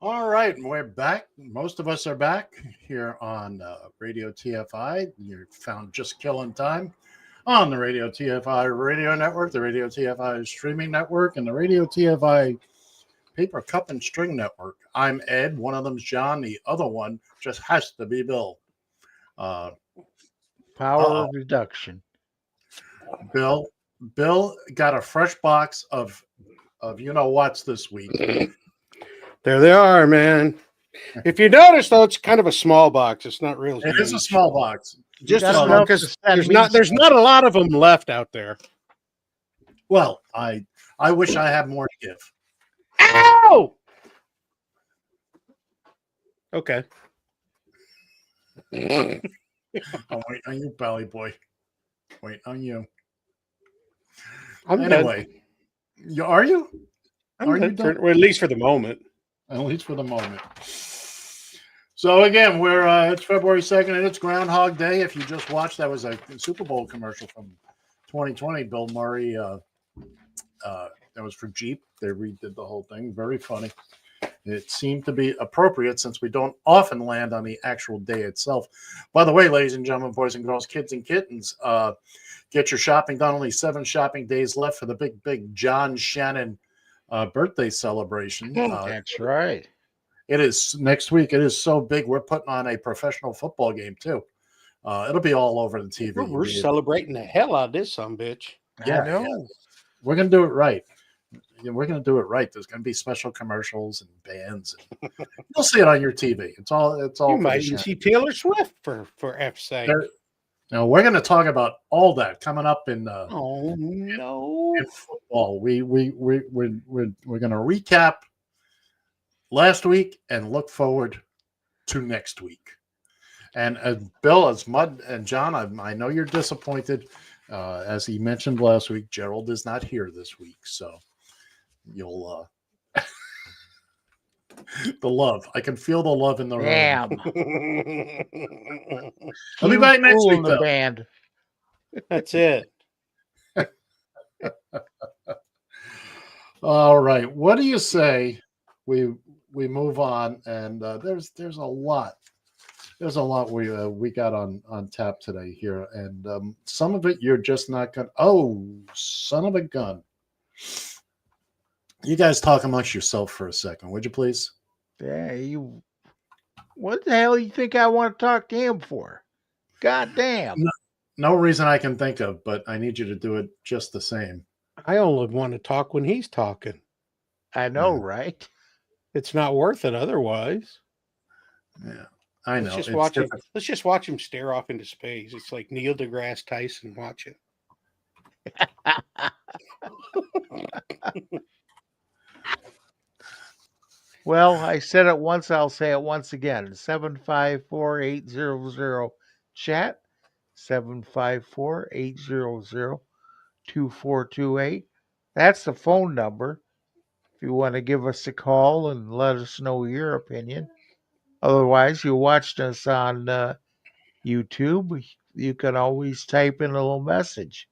All right, and we're back. Most of us are back here on Radio TFI. You found Just Killing Time on the Radio TFI radio network, the Radio TFI streaming network, and the Radio TFI paper cup and string network. I'm Ed. One of them's John. The other one just has to be Bill. Power of reduction. Bill got a fresh box of you know what's this week. There they are, man. If you notice, though, it's kind of a small box. It's not real. It is a small box. Just because there's not a lot of them left out there. Well, I wish I had more to give. Ow! Okay. I'll wait on you, Belly Boy. Wait on you. Anyway, are you? Or at least for the moment. At least for the moment. So again, it's February 2nd and it's Groundhog Day. If you just watched, that was a Super Bowl commercial from 2020. Bill Murray, that was for Jeep. They redid the whole thing. Very funny. It seemed to be appropriate since we don't often land on the actual day itself. By the way, ladies and gentlemen, boys and girls, kids and kittens, get your shopping done. Only 7 shopping days left for the big John Shannon birthday celebration. That's right. It is next week. It is so big. We're putting on a professional football game too. It'll be all over the TV. We're celebrating the hell out of this bitch. Yeah, I know. Yeah. We're gonna do it right. We're gonna do it right. There's gonna be special commercials and bands. And you'll see it on your TV. It's all. You might even see Taylor Swift for F's sake. Now we're going to talk about all that coming up in in football. We're going to recap last week and look forward to next week. And Bill, as Mud and John, I know you're disappointed. As he mentioned last week, Gerald is not here this week, so you'll the love. I can feel the love in the room. Damn. I'll be back next week, the though. band. That's it. All right. What do you say we move on? And there's a lot. There's a lot we got on tap today here, and some of it you're just not gonna. Oh, son of a gun! You guys talk amongst yourself for a second, would you please? Yeah, you. What the hell you think I want to talk to him for? God damn. No reason I can think of, but I need you to do it just the same. I only want to talk when he's talking. I know, right? It's not worth it otherwise. Yeah, I know. Let's just watch him stare off into space. It's like Neil deGrasse Tyson watching. Well, I said it once, I'll say it once again. 754-800 chat. 754-800-2428. That's the phone number. If you want to give us a call and let us know your opinion. Otherwise, you watched us on YouTube. You can always type in a little message.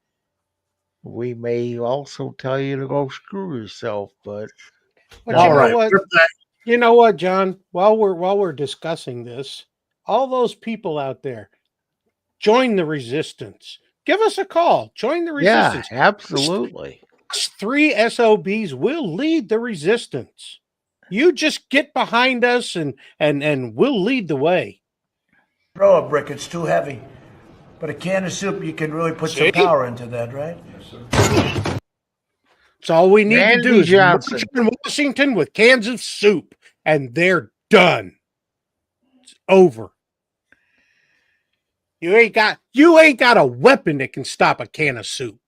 We may also tell you to go screw yourself, but all right. You know what, John? While we're discussing this, all those people out there, Join the resistance. Give us a call. Join the resistance. Yeah, absolutely. 3 SOBs will lead the resistance. You just get behind us and we'll lead the way. Throw a brick, it's too heavy. But a can of soup, you can really put some power into that, right? That's all we need to do is Johnson march in Washington with cans of soup, and they're done. It's over. You ain't got a weapon that can stop a can of soup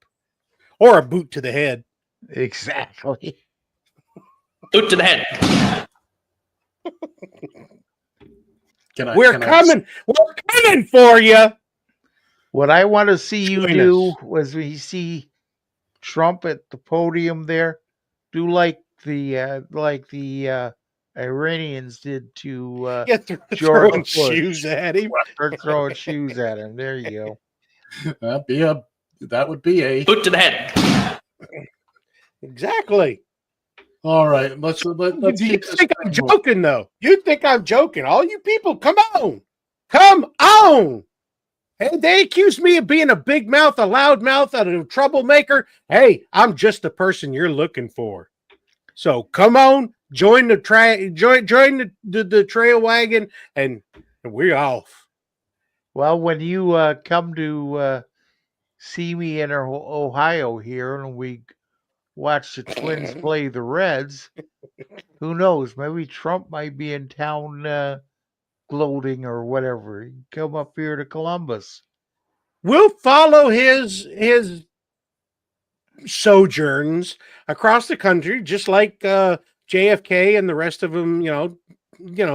or a boot to the head. Exactly. Boot to the head. We're coming for you. What I want to see you do was we see Trump at the podium there, do like the Iranians did to George throwing Bush. shoes at him. Or throwing shoes at him. There you go. That would be a boot to the head. Exactly. All right, let's You keep this think I'm thing joking, though? You think I'm joking? All you people, come on! Hey, they accuse me of being a big mouth, a loud mouth, a troublemaker. Hey, I'm just the person you're looking for. So come on, join the trail wagon, and we're off. Well, when you come to see me in Ohio here, and we watch the Twins play the Reds, who knows? Maybe Trump might be in town gloating or whatever. He'd come up here to Columbus. We'll follow his sojourns across the country, just like JFK and the rest of them.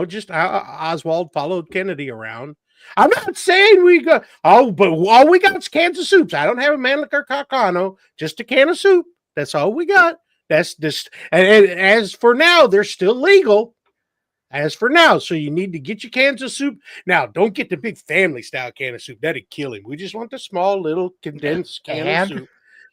Just how Oswald followed Kennedy around. I'm not saying we go. But all we got is cans of soups. I don't have a Mannlicher Carcano, just a can of soup. That's all we got. That's just. And as for now, they're still legal. As for now, so you need to get your cans of soup. Now, don't get the big family style can of soup. That'd kill him. We just want the small little condensed can of soup.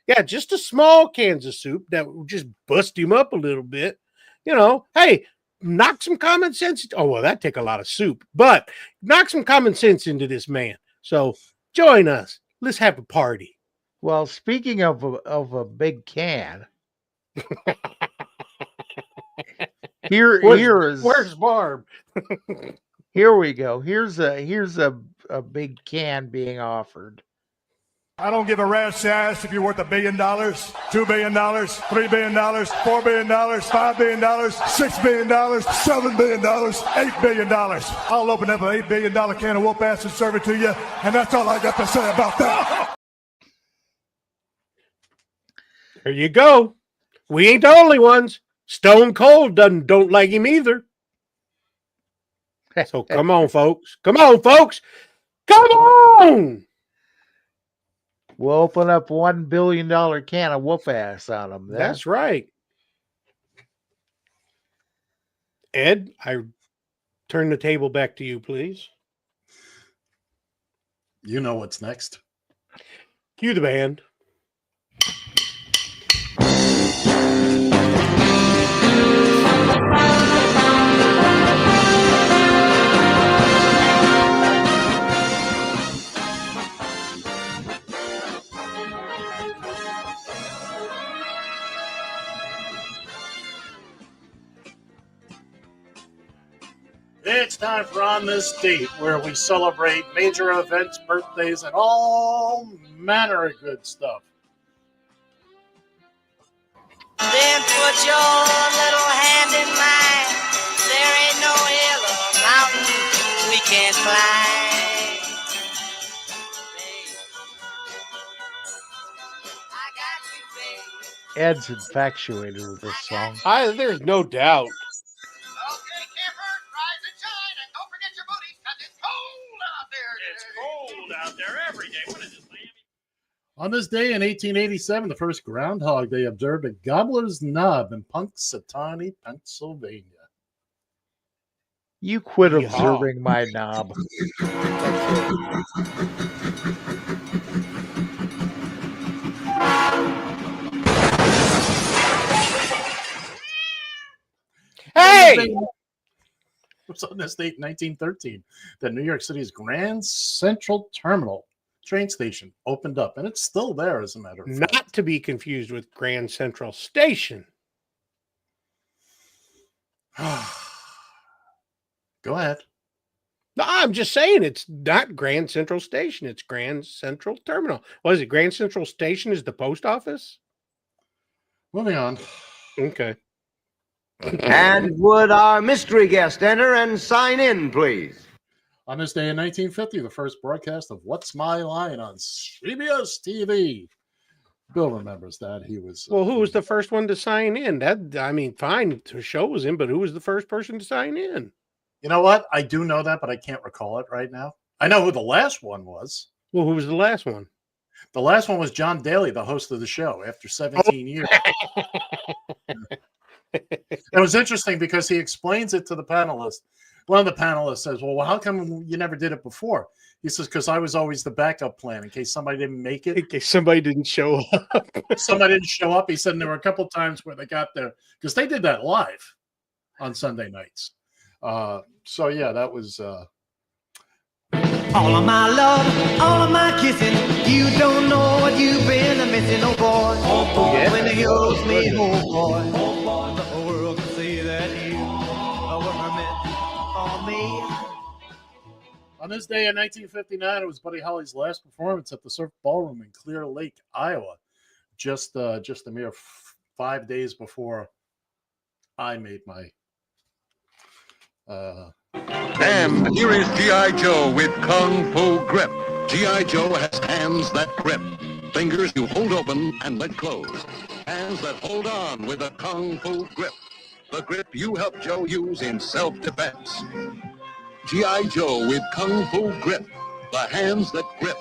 Yeah, just a small cans of soup that will just bust him up a little bit. Hey, knock some common sense. Oh, well, that'd take a lot of soup, but knock some common sense into this man. So join us. Let's have a party. Well, speaking of a big can, where's Barb? Here we go. Here's a big can being offered. I don't give a rat's ass if you're worth $1 billion, $2 billion, $3 billion, $4 billion, $5 billion, $6 billion, $7 billion, $8 billion. I'll open up an $8 billion can of whoop ass and serve it to you, and that's all I got to say about that. There you go. We ain't the only ones. Stone Cold don't like him either. So come on, folks. Come on, folks. Come on. We'll open up $1 billion can of whoop ass on them. That's right. Ed, I turn the table back to you, please. You know what's next. Cue the band. It's time for On This Date, where we celebrate major events, birthdays, and all manner of good stuff. Then put your little hand in mine. There ain't no hill or mountain we can't climb. Ed's infatuated with this song. There's no doubt. It's cold out there every day. What is this, Miami? On this day in 1887, the first Groundhog Day observed a gobbler's knob in Punxsutawney, Pennsylvania. You quit observing my knob. Hey! It was on this date in 1913 that New York City's Grand Central Terminal train station opened up, and it's still there, as a matter of fact. Not to be confused with Grand Central Station. Go ahead. No, I'm just saying it's not Grand Central Station. It's Grand Central Terminal. What is it? Grand Central Station is the post office? Moving on. Okay. And would our mystery guest enter and sign in, please? On this day in 1950, the first broadcast of What's My Line on CBS TV. Bill remembers that. He was... Well, who was the first one to sign in? Fine, the show was in, but who was the first person to sign in? You know what? I do know that, but I can't recall it right now. I know who the last one was. Well, who was the last one? The last one was John Daly, the host of the show, after 17 years. It was interesting because he explains it to the panelists. One of the panelists says, well, how come you never did it before? He says, because I was always the backup plan in case somebody didn't make it. In case somebody didn't show up. Somebody didn't show up. He said there were a couple times where they got there because they did that live on Sunday nights. So, yeah, that was... All of my love, all of my kissing, you don't know what you've been missing, oh boy. Oh boy, yeah. When the heroes me, oh boy. Oh boy, the whole world can see that you were meant for me. On this day in 1959, it was Buddy Holly's last performance at the Surf Ballroom in Clear Lake, Iowa. Just a mere 5 days before I made my... And here is G.I. Joe with Kung Fu Grip. G.I. Joe has hands that grip, fingers you hold open and let close, hands that hold on with a Kung Fu Grip, the grip you help Joe use in self-defense. G.I. Joe with Kung Fu Grip, the hands that grip.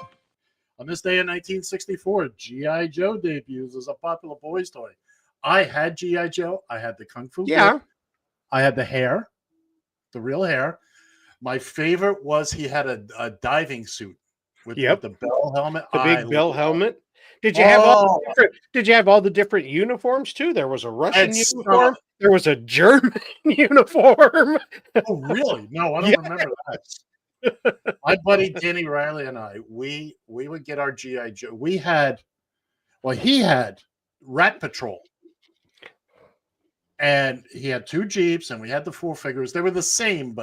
On this day in 1964, G.I. Joe debuts as a popular boy's toy. I had G.I. Joe. I had the Kung Fu Grip. I had the hair. The real hair. My favorite was he had a diving suit with the bell helmet. The big bell helmet. Did you have all the different uniforms too? There was a Russian uniform. There was a German uniform. Oh, really? No, I don't remember that. My buddy Danny Riley and I, we would get our G.I. Joe. He had Rat Patrol. And he had 2 Jeeps, and we had the 4 figures. They were the same,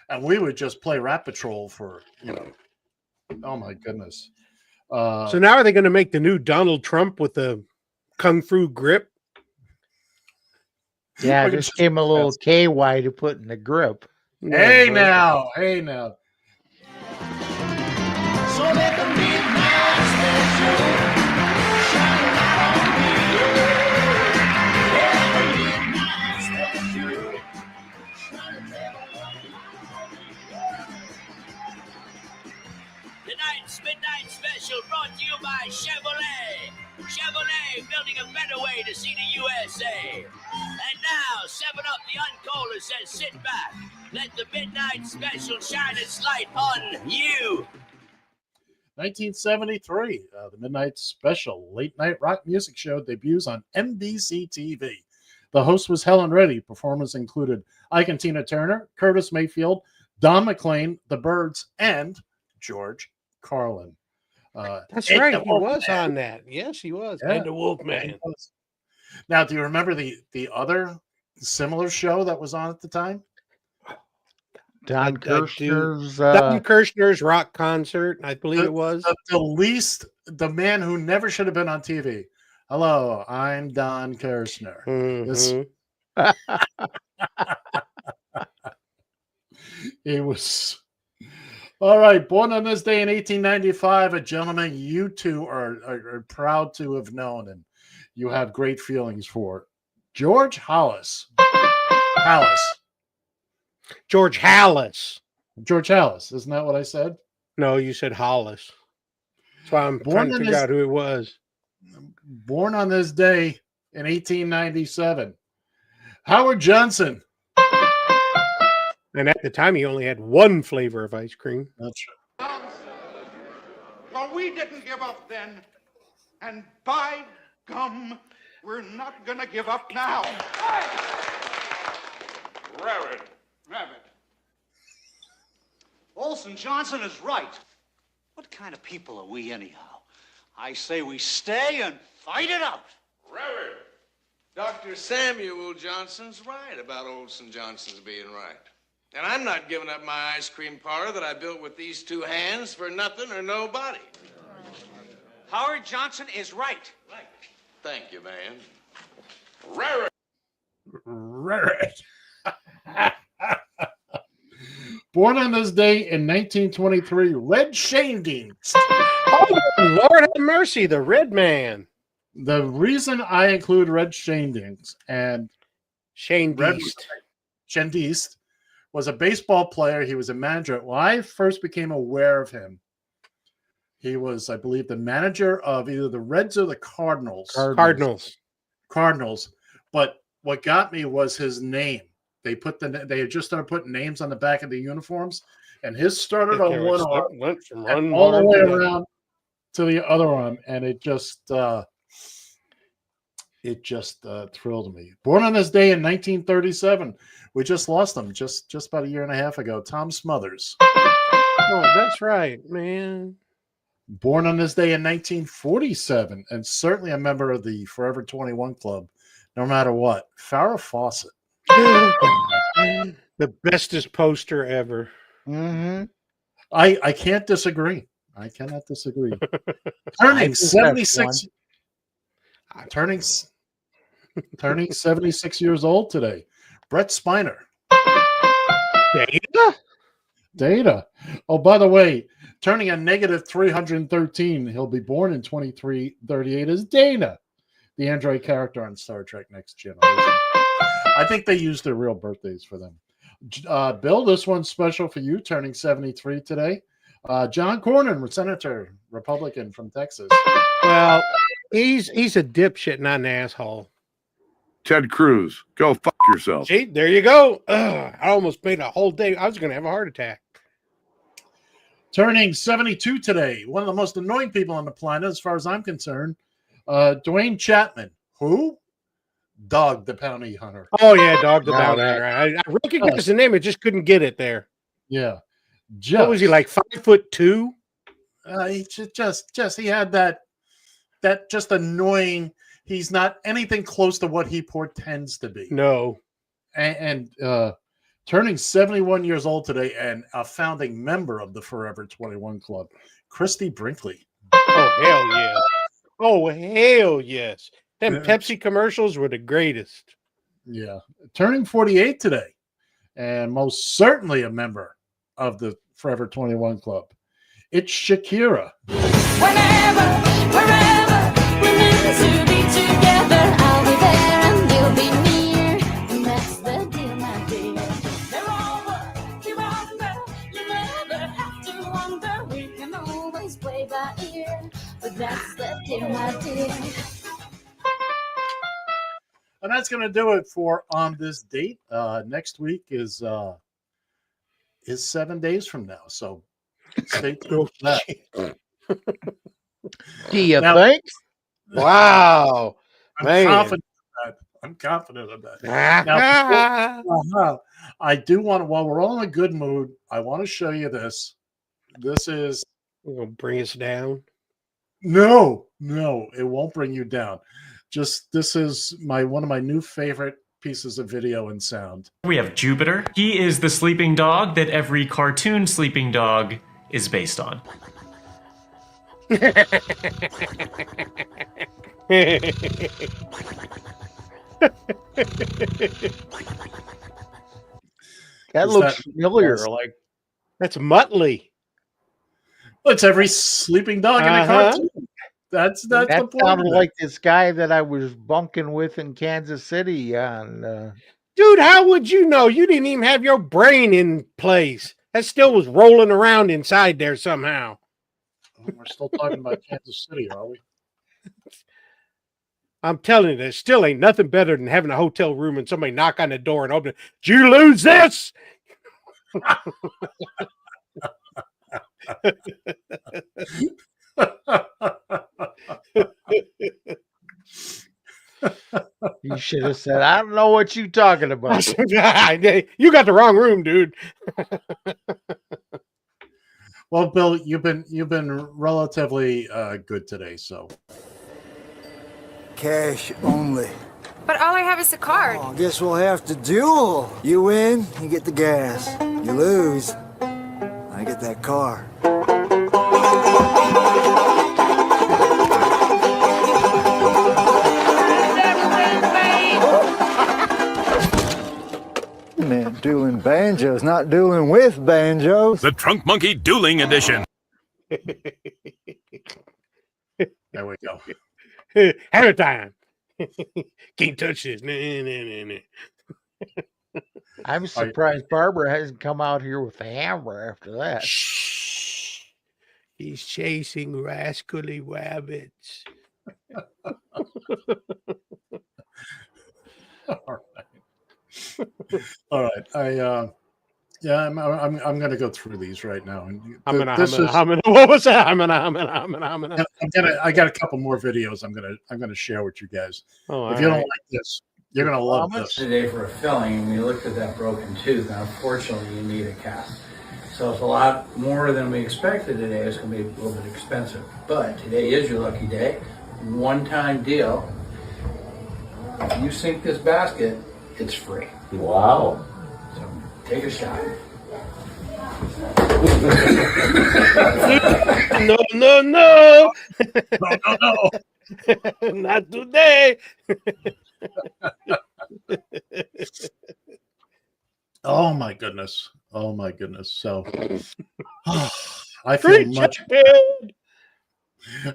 and we would just play Rat Patrol for, oh my goodness. So now are they going to make the new Donald Trump with the Kung Fu Grip? Yeah, just came a little KY to put in the grip. Hey now. So let the midnight special shine light on me. Tonight's Midnight Special brought to you by Chevrolet. Chevrolet, building a better way to see the USA. And now, 7-Up the Uncoaler says sit back. Let the Midnight Special shine its light on you. 1973, the Midnight Special late night rock music show debuts on NBC TV. The host was Helen Reddy. Performers included Ike and Tina Turner, Curtis Mayfield, Don McLean, The Byrds, and George Carlin. That's right. He was on that. Yes, he was. Yeah. And the Wolfman. Now, do you remember the other similar show that was on at the time? Don Kirshner's Don Kirshner's rock concert, I believe it was. The man who never should have been on TV. Hello, I'm Don Kirshner. It was all right. Born on this day in 1895, a gentleman you two are proud to have known and you have great feelings for. George Hallis. George Hallis. George Hallis. Isn't that what I said? No, you said Hollis. That's why I'm trying to figure out who it was. Born on this day in 1897. Howard Johnson. And at the time, he only had one flavor of ice cream. That's right. Well, we didn't give up then. And by gum, we're not going to give up now. Rabbit. Olson Johnson is right. What kind of people are we, anyhow? I say we stay and fight it out. Reverend, Dr. Samuel Johnson's right about Olson Johnson's being right. And I'm not giving up my ice cream parlor that I built with these two hands for nothing or nobody. Howard Johnson is right. Thank you, man. Reverend. Born on this day in 1923, Red Shandings. Oh, Lord have mercy, the Red Man. The reason I include Red Shandings and Shandist was a baseball player. He was a manager. When I first became aware of him, he was, I believe, the manager of either the Reds or the Cardinals. Cardinals. But what got me was his name. They had just started putting names on the back of the uniforms, and his started on one arm, went from and one all the arm way to the around to the other arm, and it just thrilled me. Born on this day in 1937, we just lost him just about a year and a half ago. Tom Smothers. Oh, that's right, man. Born on this day in 1947, and certainly a member of the Forever 21 Club, no matter what. Farrah Fawcett. The bestest poster ever. Mm-hmm. I can't disagree. I cannot disagree. Turning 76. Turning 76 years old today. Brett Spiner. Data. Oh, by the way, turning a negative 313. He'll be born in 2338 as Dana, the android character on Star Trek Next Generation. I think they used their real birthdays for them. Bill, this one's special for you, turning 73 today. John Cornyn, Senator, Republican from Texas. Well, he's a dipshit, not an asshole. Ted Cruz, go fuck yourself. See, there you go. I almost made a whole day. I was going to have a heart attack. Turning 72 today, one of the most annoying people on the planet, as far as I'm concerned, Dwayne Chapman. Who? Dog the Bounty Hunter. Oh, yeah, Dog the Bounty Hunter. I recognized the name. I just couldn't get it there. Yeah. What was he, like 5'2"? He he had that just annoying. He's not anything close to what he portends to be. No. And turning 71 years old today and a founding member of the Forever 21 Club, Christy Brinkley. Oh, hell yes. Oh, hell yes. Them Pepsi commercials were the greatest. Yeah. Turning 48 today, and most certainly a member of the Forever 21 Club. It's Shakira. Whenever, wherever, we're meant to be together. I'll be there and you'll be near. And that's the deal, my dear. They're over, you're under. You never have to wonder. We can always play by ear. But that's the deal, my dear. And that's going to do it for On This Date. Next week is 7 days from now. So stay tuned for that. Do you think? Wow. I'm confident of that. Now, I do want to, while we're all in a good mood, I want to show you this. This is going to bring us down. No, it won't bring you down. Just this is one of my new favorite pieces of video and sound. We have Jupiter. He is the sleeping dog that every cartoon sleeping dog is based on. That looks familiar. Like that's Muttley. Well, it's every sleeping dog in a cartoon. That's the point. Sounded like this guy that I was bunking with in Kansas City on. Dude, how would you know? You didn't even have your brain in place. That still was rolling around inside there somehow. We're still talking about Kansas City, are we? I'm telling you, there still ain't nothing better than having a hotel room and somebody knock on the door and open it. Did you lose this? You should have said, I don't know what you're talking about. You got the wrong room, dude. Well, Bill, you've been relatively good today, so Cash only. But all I have is the card. Oh, guess we'll have to duel. You win, you get the gas. You lose, I get that car. Man, dueling banjos, not dueling with banjos. The Trunk Monkey Dueling Edition. There we go. Hammer time. Can't touch this. Nah. I'm surprised Barbara hasn't come out here with a hammer after that. Shh. He's chasing rascally rabbits. All right. I'm gonna go through these right now. And I'm gonna. What was that? I'm gonna. I got a couple more videos I'm gonna share with you guys. Oh, if you don't like this, you're gonna love this. Today for a filling, and we looked at that broken tooth, and unfortunately, you need a cast. So it's a lot more than we expected today. It's going to be a little bit expensive, but today is your lucky day. One-time deal. If you sink this basket, it's free. Wow. So take a shot. No. No. Not today. Oh my goodness. So I feel much better.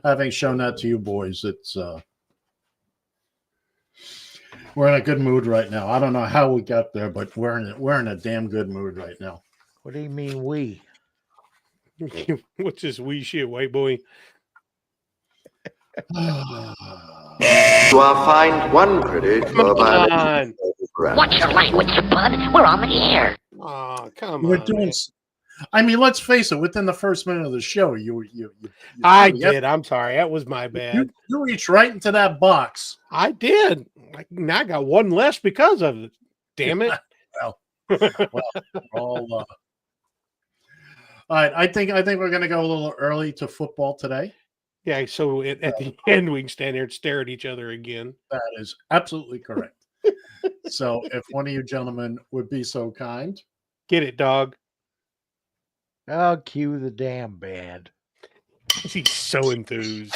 Having shown that to you boys, it's we're in a good mood right now. I don't know how we got there, but we're in a damn good mood right now. What do you mean we? What's this wee shit, white boy? So I'll find one critic for my... Watch your language, bud. We're on the air. Oh, come We're on. doing. I mean, let's face it. Within the first minute of the show, you I did. I'm sorry. That was my bad. You reached right into that box. I did. Now I got one less because of it. Damn it. All right. I think we're going to go a little early to football today. Yeah. So at the end, we can stand there and stare at each other again. That is absolutely correct. So if one of you gentlemen would be so kind. Get it, dog. I'll cue the damn band. He's so enthused.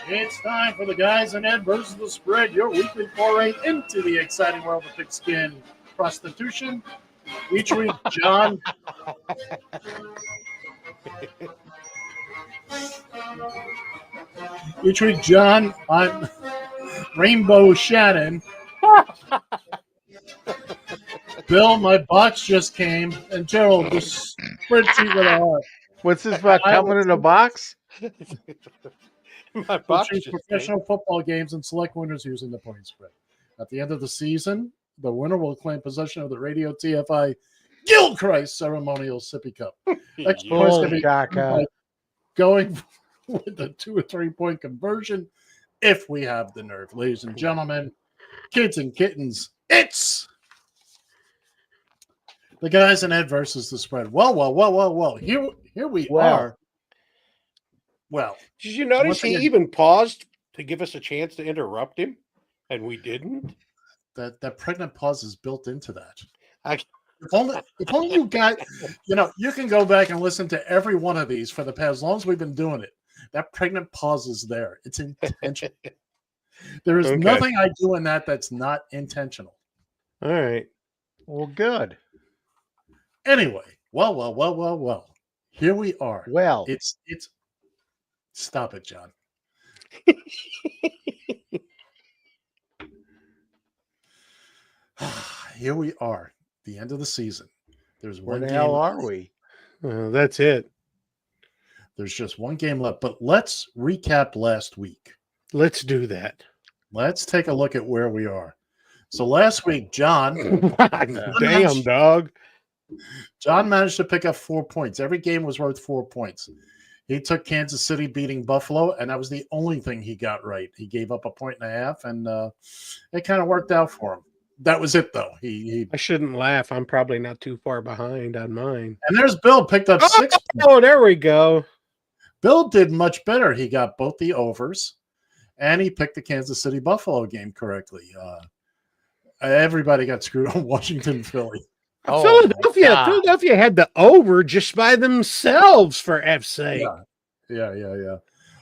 It's time for the Guys and Ed versus the Spread, your weekly foray into the exciting world of pigskin prostitution. Each week, John. I'm Rainbow Shannon. Bill, my box just came, and Gerald, the spreadsheet with a heart. What's this about coming in a box? My box choose professional football games and select winners using the point spread. At the end of the season, the winner will claim possession of the Radio TFI Gilchrist Ceremonial Sippy Cup. Extra points can be by going with a 2 or 3 point conversion if we have the nerve. Ladies and gentlemen, kids and kittens, it's the Guys and Ed versus the Spread. Well. Here we are. Well, did you notice he even paused to give us a chance to interrupt him, and we didn't? That pregnant pause is built into that. If only you got, you can go back and listen to every one of these for the past, as long as we've been doing it. That pregnant pause is there. It's intentional. There is nothing I do in that's not intentional. All right. Well, good. Anyway, well. Here we are. Well, it's. Stop it, John. Here we are, the end of the season. There's where one. The hell are we? That's it. There's just one game left, but let's recap last week. Let's do that. Let's take a look at where we are. So last week, John, damn dog, John managed to pick up 4 points. Every game was worth 4 points. He took Kansas City beating Buffalo, and that was the only thing he got right. He gave up 1.5 points, and it kind of worked out for him. That was it, though. I shouldn't laugh. I'm probably not too far behind on mine. And there's Bill, picked up 6 points. Oh, there we go. Bill did much better. He got both the overs, and he picked the Kansas City Buffalo game correctly. Everybody got screwed on Washington, Philly. Philadelphia had the over just by themselves, for F's sake. Yeah.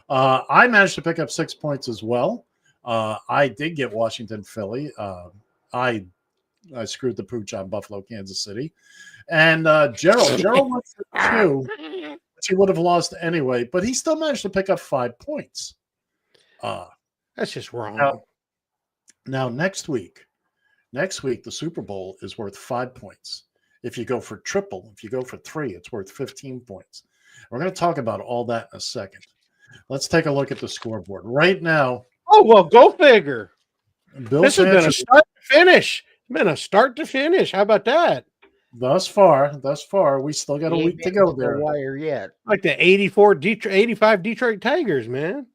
I managed to pick up 6 points as well. I did get Washington, Philly. I screwed the pooch on Buffalo, Kansas City. And Gerald went for 2, which he would have lost anyway, but he still managed to pick up 5 points. That's just wrong. Now next week, the Super Bowl is worth 5 points. If you go for triple, if you go for 3, it's worth 15 points. We're going to talk about all that in a second. Let's take a look at the scoreboard. Right now. Oh, well, go figure. This has been a start to finish. It's been a start to finish. How about that? Thus far, we still got a week to go there. Wire yet? Like the 85 Detroit Tigers, man.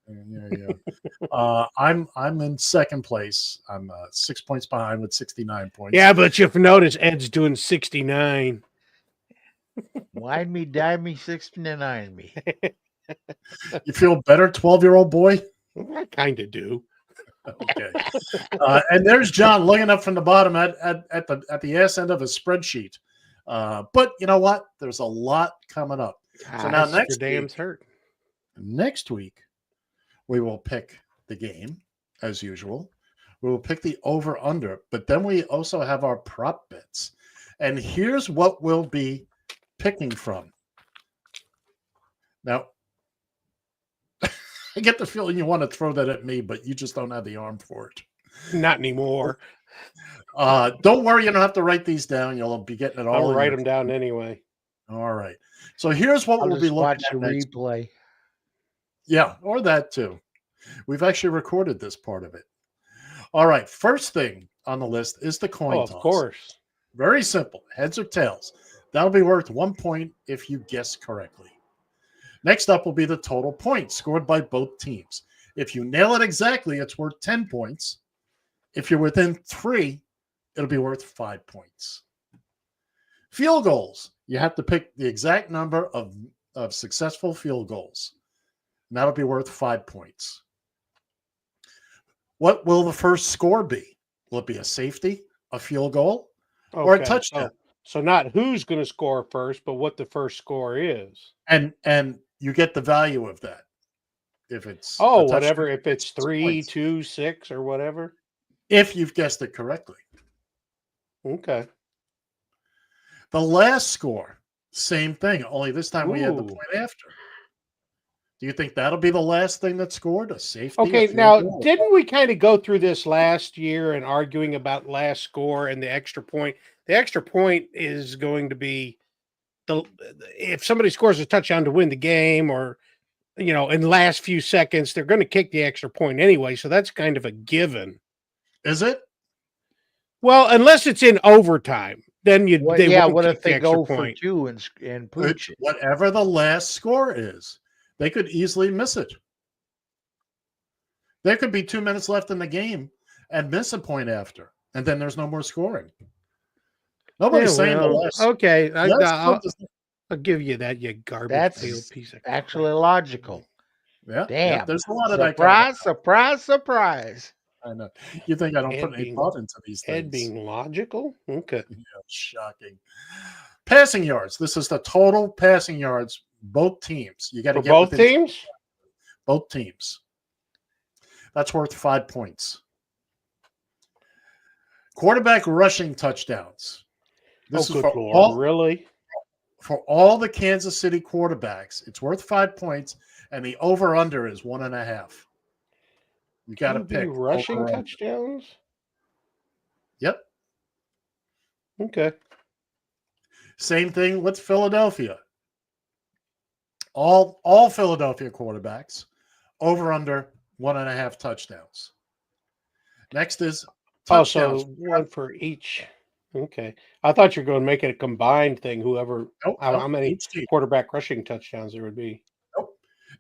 Yeah. I'm in second place. I'm 6 points behind with 69 points. Yeah, but you've noticed Ed's doing 69. Wine me, dine me, 69 me. You feel better, 12-year-old boy? I kind of do. Okay. And there's John looking up from the bottom at the ass end of a spreadsheet. But you know what? There's a lot coming up. So now next week, we will pick the game as usual. We will pick the over-under, but then we also have our prop bets. And here's what we'll be picking from. Now, I get the feeling you want to throw that at me, but you just don't have the arm for it. Not anymore. Don't worry, you don't have to write these down. You'll be getting it all. I'll write them down anyway. All right. So here's what we'll be looking at next. Replay. Yeah, or that too. We've actually recorded this part of it. All right. First thing on the list is the coin toss. Of course. Very simple. Heads or tails. That'll be worth 1 point if you guess correctly. Next up will be the total points scored by both teams. If you nail it exactly, it's worth 10 points. If you're within 3, it'll be worth 5 points. Field goals. You have to pick the exact number of successful field goals. And that'll be worth 5 points. What will the first score be? Will it be a safety, a field goal, or a touchdown? So not who's going to score first, but what the first score is. And you get the value of that. If it's whatever, if it's 3, 2, 6, or whatever. If you've guessed it correctly. Okay. The last score, same thing. Only this time we had the point after. Do you think that'll be the last thing that's scored? A safety? Okay, now didn't we kind of go through this last year and arguing about last score and the extra point? The extra point is going to be if somebody scores a touchdown to win the game, or in the last few seconds, they're going to kick the extra point anyway. So that's kind of a given. Is it? Well, unless it's in overtime, then what if they go for 2 and pooch it? Whatever the last score is, they could easily miss it. There could be 2 minutes left in the game and miss a point after, and then there's no more scoring. Nobody's saying the last. Okay, I'll give you that, you garbage piece of crap. Actually logical. Yeah. Damn. Yeah, there's a lot of surprise. I know. You think I don't put any thought into these things? Ed being logical? Okay. Yeah, shocking. Passing yards. This is the total passing yards, both teams. You got to get both teams? Both teams. That's worth 5 points. Quarterback rushing touchdowns. This is for all the Kansas City quarterbacks. It's worth 5 points, and the over/under is 1.5. You got to pick rushing touchdowns. Yep. Okay. Same thing with Philadelphia. All Philadelphia quarterbacks over/under 1.5 touchdowns. Next is touchdowns. So one for each. Okay. I thought you were going to make it a combined thing. How many quarterback rushing touchdowns there would be.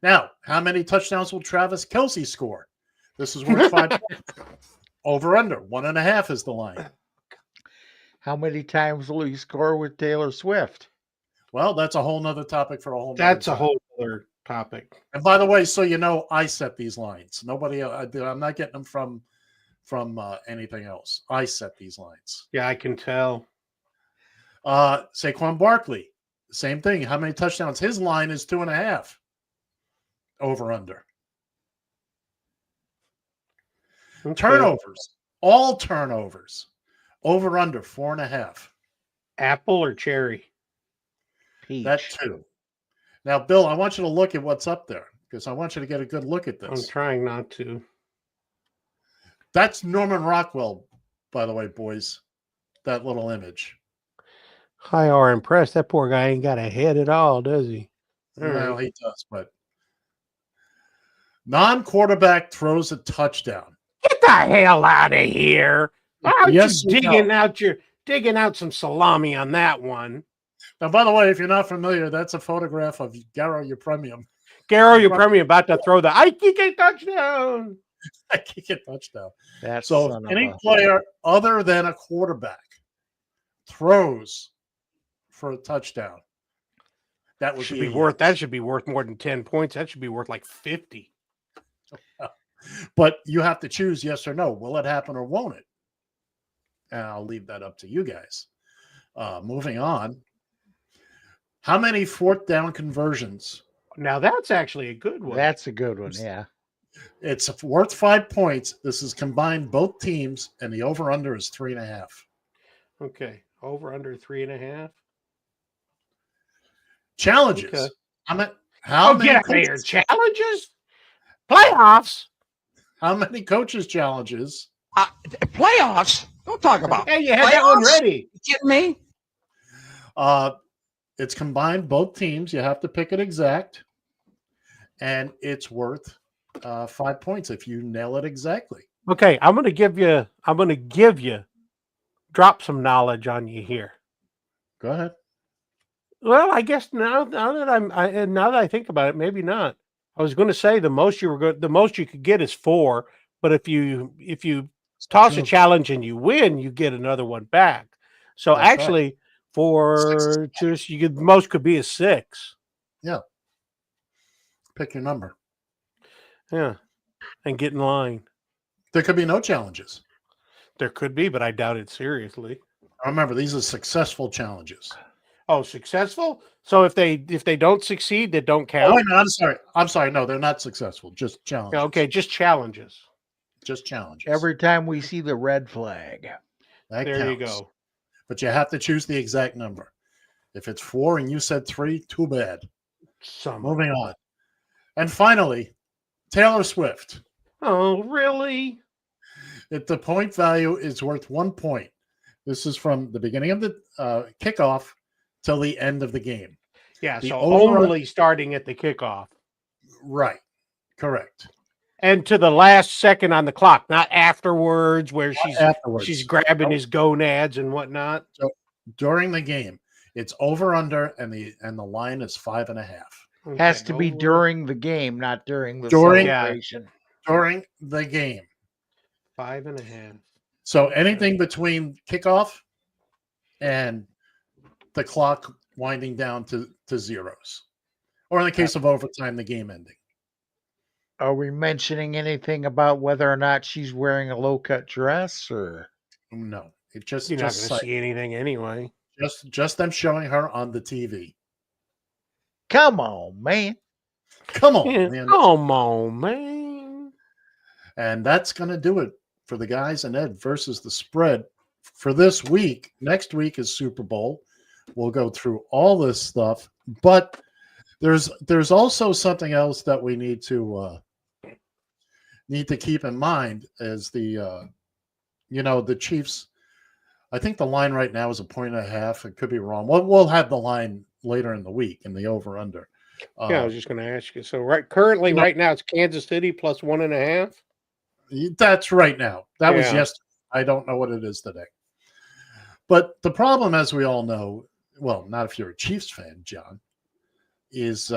Now, how many touchdowns will Travis Kelce score? This is worth 5 points. Over under 1.5 is the line. How many times will he score with Taylor Swift? Well, that's a whole nother topic for a whole. That's a time. whole other topic. And by the way, so you know, I set these lines. Nobody, I'm not getting them from anything else. I set these lines. Yeah, I can tell. Saquon Barkley, same thing. How many touchdowns? His line is 2.5. Over under. Okay. Turnovers, all turnovers. Over under 4.5. Apple or cherry? Peach. That too. Now, Bill, I want you to look at what's up there because I want you to get a good look at I'm this. trying not to. That's Norman Rockwell, by the way, boys. That little image. Hi, are impressed. That poor guy ain't got a head at all, does he? All Well, right. he does, but non-quarterback throws a touchdown. Get the hell out of here! Why aren't Yes you or digging out some salami on that one? Now, by the way, if you're not familiar, that's a photograph of Garo Premium. Garo, you're probably about to throw the I kick a touchdown. I kick a touchdown. That So son if of any a- player other than a quarterback throws for a touchdown, that would Should be be worth. That should be worth more than 10 points. That should be worth like 50. But you have to choose yes or no. Will it happen or won't it? And I'll leave that up to you guys. Moving on. How many fourth down conversions? Now that's actually a good one. That's a good one, yeah. It's worth 5 points. This is combined both teams, and the over-under is 3.5. Okay, over under 3.5. Challenges. Okay. How many get out of here! coaches- Challenges, playoffs. How many coaches challenges? Playoffs? Don't talk about Hey, you had that one playoffs? ready. You kidding me? It's combined both teams. You have to pick it exact, and it's worth 5 points if you nail it exactly. Okay, I'm gonna give you drop some knowledge on you here. Go ahead. Well, I guess now that I think about it, maybe not. I was going to say the most you could get is 4, but if you toss a challenge and you win, you get another one back. So That's right. actually, for just you could most could be a 6. Yeah. Pick your number. Yeah, and get in line. There could be no challenges. There could be, but I doubt it seriously. Remember, these are successful challenges. Oh, successful? So if they don't succeed, they don't count. Oh, wait, no, I'm sorry. No, they're not successful. Just challenges. Yeah, okay, just challenges. Just challenges. Every time we see the red flag. That There you counts. go. But you have to choose the exact number. If it's 4 and you said 3, too bad. Moving on. And finally, Taylor Swift. Oh, really? The point value is worth 1 point. This is from the beginning of the kickoff till the end of the game. Yeah, The so over- only starting at the kickoff. Right. Correct. And to the last second on the clock, not afterwards where afterwards. she's grabbing Nope. his gonads and whatnot. So during the game, it's over under and the line is 5.5. Has to be during the game, not during the During- celebration. During the game. 5.5. So anything between kickoff and the clock winding down to zeros. Or in the case of overtime, the game ending. Are we mentioning anything about whether or not she's wearing a low-cut dress or No. It just You're not just going to see anything anyway. just them showing her on the TV. Come on, man. Come on, Yeah, man. come on, man. And that's going to do it for the guys and Ed versus the spread for this week. Next week is Super Bowl. We'll go through all this stuff, but there's also something else that we need to keep in mind as the Chiefs. I think the line right now is 1.5. It could be wrong. We'll have the line later in the week in the over under. Yeah, I was just going to ask you. So currently right now it's Kansas City plus 1.5. That's right now. That was Yeah. yesterday. I don't know what it is today. But the problem, as we all know, well, not if you're a Chiefs fan, John, is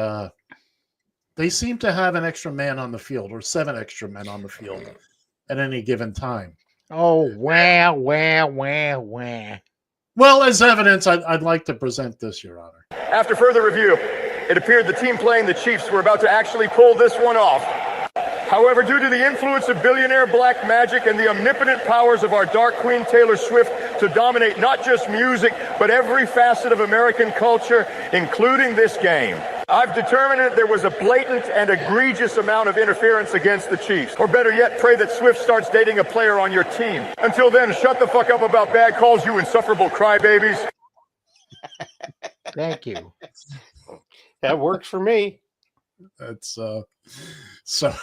they seem to have an extra man on the field, or 7 extra men on the field at any given time. Oh, wah, wah, wah, wah. Well, as evidence, I'd like to present this, Your Honor. After further review, it appeared the team playing the Chiefs were about to actually pull this one off. However, due to the influence of billionaire black magic and the omnipotent powers of our Dark Queen Taylor Swift to dominate not just music, but every facet of American culture, including this game, I've determined that there was a blatant and egregious amount of interference against the Chiefs. Or better yet, pray that Swift starts dating a player on your team. Until then, shut the fuck up about bad calls, you insufferable crybabies. Thank you. That works for me. That's so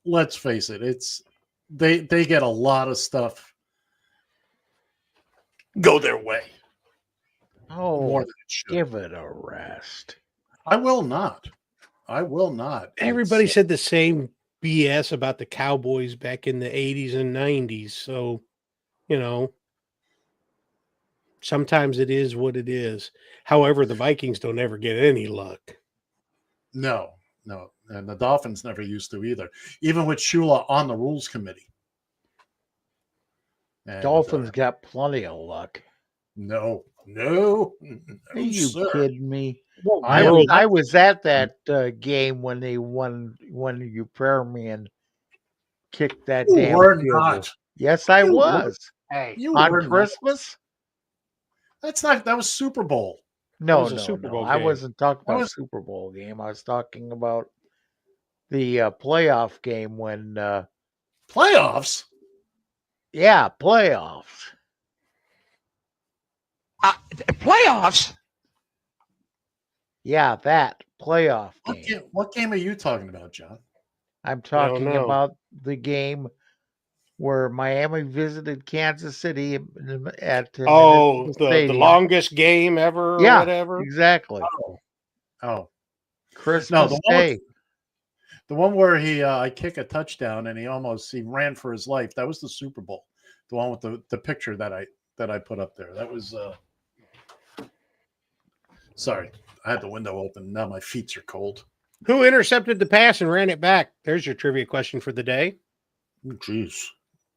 let's face it, it's they get a lot of stuff go their way. Oh, More than it should. give it a rest. I will not. Everybody said the same BS about the Cowboys back in the 80s and 90s. So, sometimes it is what it is. However, the Vikings don't ever get any luck. No. And the Dolphins never used to either. Even with Shula on the rules committee. And, Dolphins got plenty of luck. No, Are you sir. kidding me? Well, I was at that game when they won, when Ukrainian kicked that You damn were field goal. not. Yes, I You was. Hey, You on were not. Christmas? That was Super Bowl. No, was a Super Bowl I game. wasn't talking That about was- Super Bowl game. I was talking about the playoff game when Playoffs? playoffs. Playoffs? Yeah, that playoff game. What game are you talking about, John? I'm talking know. about the game where Miami visited Kansas City at The Stadium. longest game ever or Yeah, whatever. exactly. Oh. Christmas Day. The one where I kick a touchdown and he ran for his life. That was the Super Bowl. The one with the picture that I put up there. That was sorry. I had the window open. Now my feet are cold. Who intercepted the pass and ran it back? There's your trivia question for the day. Jeez.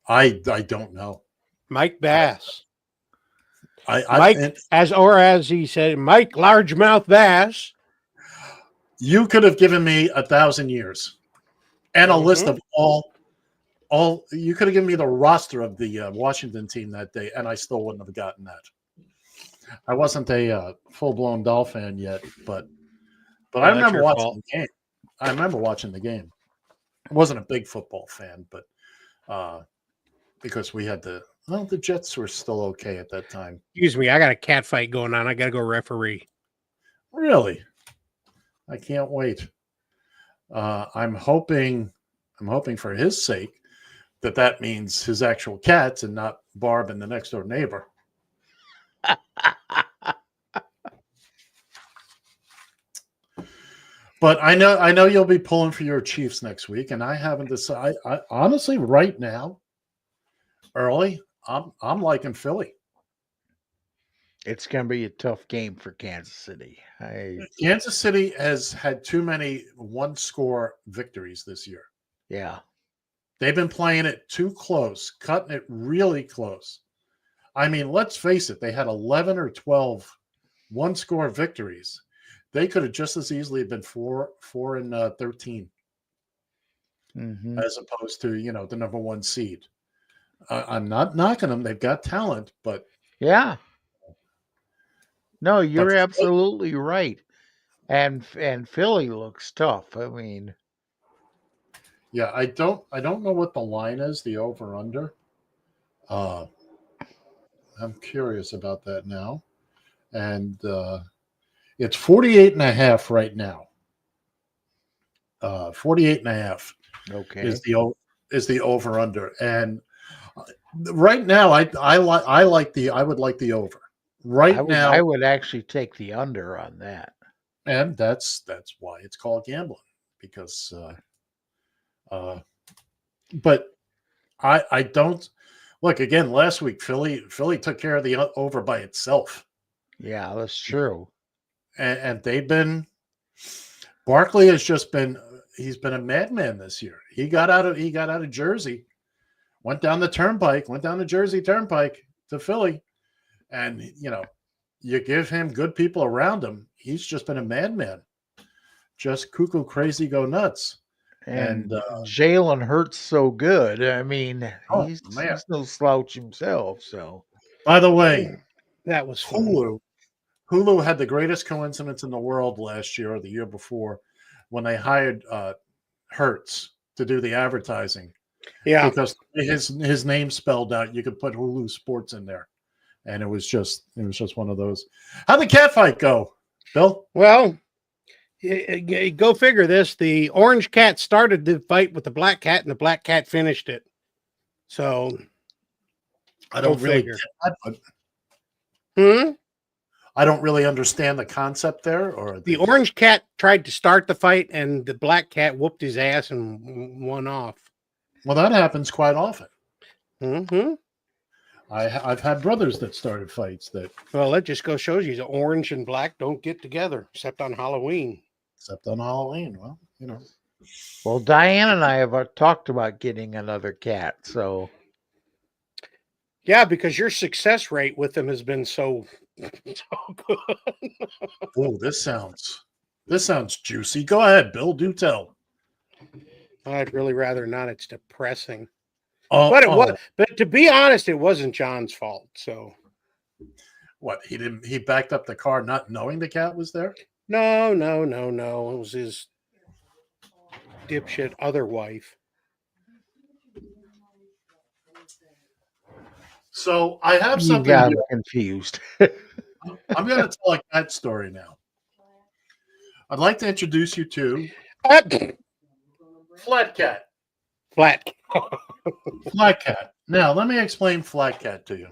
I don't know. Mike Bass. Mike, as he said, Mike Largemouth Bass. you could have given me 1,000 years and a list of all. You could have given me the roster of the Washington team that day, and I still wouldn't have gotten that. I wasn't a full-blown Doll fan yet, but I remember watching the game. I remember watching the game. I wasn't a big football fan, but because we had the Jets were still okay at that time. Excuse me, I got a cat fight going on. I got to go referee. Really? I can't wait. I'm hoping for his sake that means his actual cats and not Barb and the next door neighbor. But I know you'll be pulling for your Chiefs next week, and I haven't decided. I honestly, right now, early, I'm liking Philly. It's going to be a tough game for Kansas City. Kansas City has had too many one-score victories this year. Yeah. They've been playing it too close, cutting it really close. I mean, let's face it, they had 11 or 12 one-score victories. They could have just as easily been 4 and 13, as opposed to the number one seed. I'm not knocking them; they've got talent, but yeah. No, you're absolutely right. And Philly looks tough. I mean, yeah, I don't know what the line is, the over under. I'm curious about that now. And it's 48.5 right now. 48.5. Okay. Is the over under. And right now I would like the over. Now I would actually take the under on that. And that's why it's called gambling, because but I don't look again. Last week Philly took care of the over by itself. Yeah, that's true. And they've been Barkley has just been—he's been a madman this year. He got out of Jersey, went down the Jersey Turnpike to Philly, and you give him good people around him, he's just been a madman, just cuckoo, crazy, go nuts. And Jalen Hurts so good. I mean, he's no slouch himself. So, by the way, that was fun. Hulu had the greatest coincidence in the world last year or the year before when they hired Hertz to do the advertising. Yeah, because his name spelled out, you could put Hulu Sports in there, and it was just one of those. How'd the cat fight go, Bill? Well, go figure this. The orange cat started the fight with the black cat, and the black cat finished it. So I don't really get that, but I don't really understand the concept there. Or the orange cat tried to start the fight, and the black cat whooped his ass and won off. Well, that happens quite often. Mm-hmm. I've had brothers that started fights that. Well, that just shows you the orange and black don't get together except on Halloween. Well, Well, Diane and I have talked about getting another cat. So. Yeah, because your success rate with them has been so good. Oh, this sounds juicy. Go ahead, Bill. Do tell. I'd really rather not. It's depressing. But it was. But to be honest, it wasn't John's fault. So, what he backed up the car not knowing the cat was there? No. It was his dipshit other wife. So I have something. You got me confused. I'm going to tell a cat story now. I'd like to introduce you to Flat Cat. Flat Cat. Now, let me explain Flat Cat to you.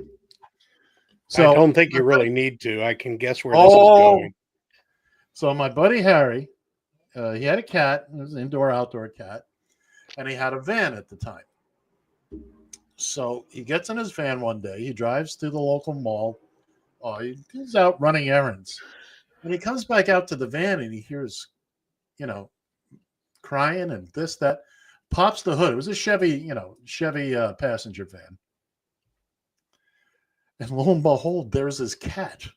So I don't think you really need to. I can guess where this is going. So my buddy Harry, he had a cat. It was an indoor-outdoor cat. And he had a van at the time. So he gets in his van one day. He drives to the local mall. He's out running errands. And he comes back out to the van and he hears, crying and this, that. Pops the hood. It was a Chevy passenger van. And lo and behold, there's his cat.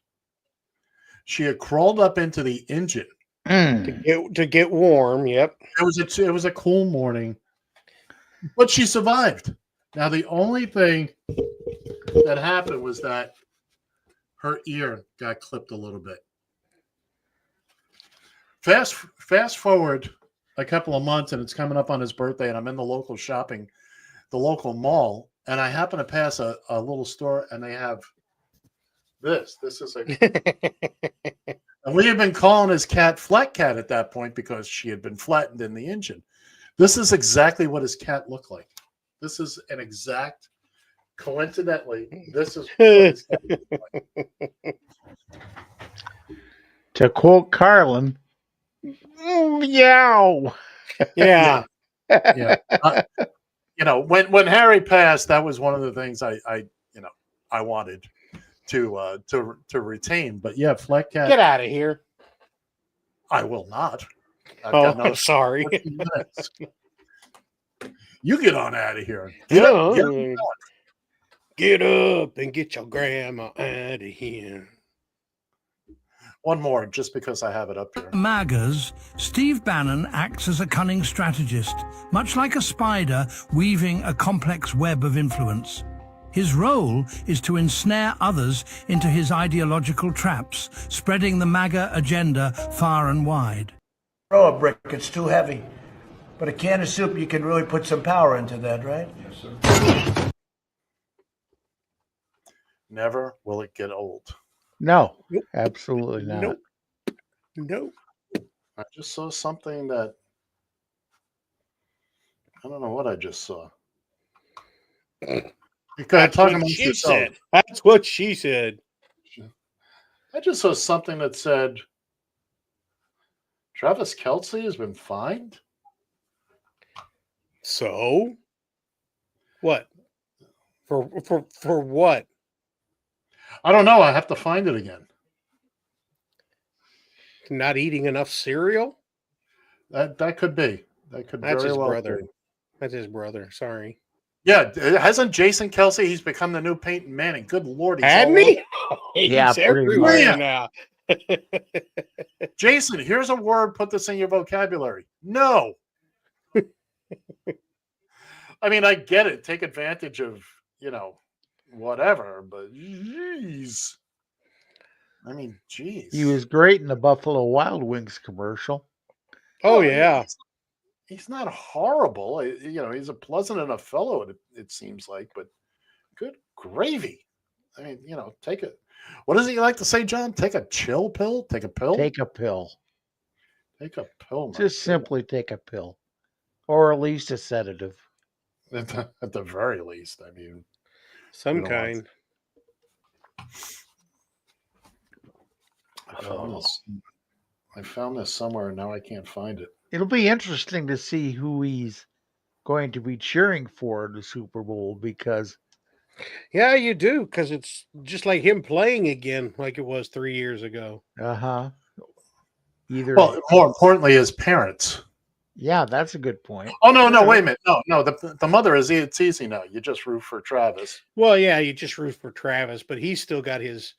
She had crawled up into the engine to get warm. Yep. It was a cool morning, but she survived. Now the only thing that happened was that her ear got clipped a little bit. Fast forward a couple of months, and it's coming up on his birthday, and I'm in the local mall, and I happen to pass a little store, and they have this. This is and we had been calling his cat Flat Cat at that point because she had been flattened in the engine. This is exactly what his cat looked like. This is an exact, coincidentally, this is what his cat looked like. To quote Carlin, meow. Yeah. When Harry passed, that was one of the things I wanted to retain. But yeah, Flat Cat. Get out of here. I will not. I'm sorry. You get on out of here. Get up and get your grandma out of here. One more, just because I have it up here. MAGAs, Steve Bannon acts as a cunning strategist, much like a spider weaving a complex web of influence. His role is to ensnare others into his ideological traps, spreading the MAGA agenda far and wide. Throw a brick, it's too heavy. But a can of soup, you can really put some power into that, right? Yes, sir. Never will it get old. No, absolutely not. Nope. I just saw something that I don't know what I just saw. That's what she said. That's what she said. I just saw something that said Travis Kelce has been fined. So, what? For what? I don't know. I have to find it again. Not eating enough cereal? That could be. That could That's very his well brother. be. That's his brother. Sorry. Yeah, hasn't Jason Kelsey? He's become the new Peyton Manning. Good Lord, he's Hadn't all he? over. He's everywhere now. Jason, here's a word. Put this in your vocabulary. No. I mean, I get it. Take advantage of, whatever, but jeez. I mean, jeez. He was great in the Buffalo Wild Wings commercial. Oh, Well, yeah. He's not horrible. He's a pleasant enough fellow, it seems like, but good gravy. I mean, take it. What does he like to say, John? Take a chill pill? Take a pill? Take a pill. Take a pill. Just simply take a pill. Or at least a sedative. At the very least, I mean. Some kind. I found this somewhere and now I can't find it. It'll be interesting to see who he's going to be cheering for in the Super Bowl because. Yeah, you do, because it's just like him playing again like it was 3 years ago. Either. Well, more importantly, his parents. Yeah, that's a good point. Oh, no, wait a minute. No, the mother is it's easy now. You just root for Travis. Well, yeah, you just root for Travis, but he's still got his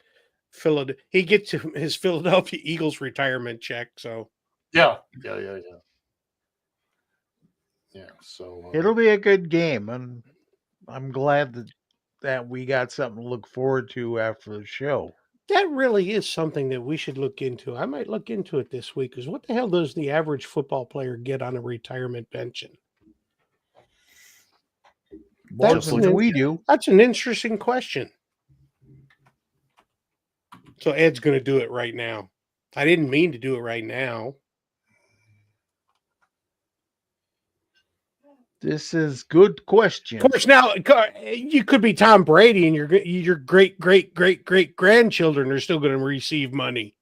he gets his Philadelphia Eagles retirement check, so. Yeah. So it'll be a good game, and I'm glad that we got something to look forward to after the show. That really is something that we should look into. I might look into it this week, because what the hell does the average football player get on a retirement pension? More than we do. That's an interesting question. So Ed's going to do it right now. I didn't mean to do it right now. This is good question. Of course, now you could be Tom Brady, and your great grandchildren are still going to receive money.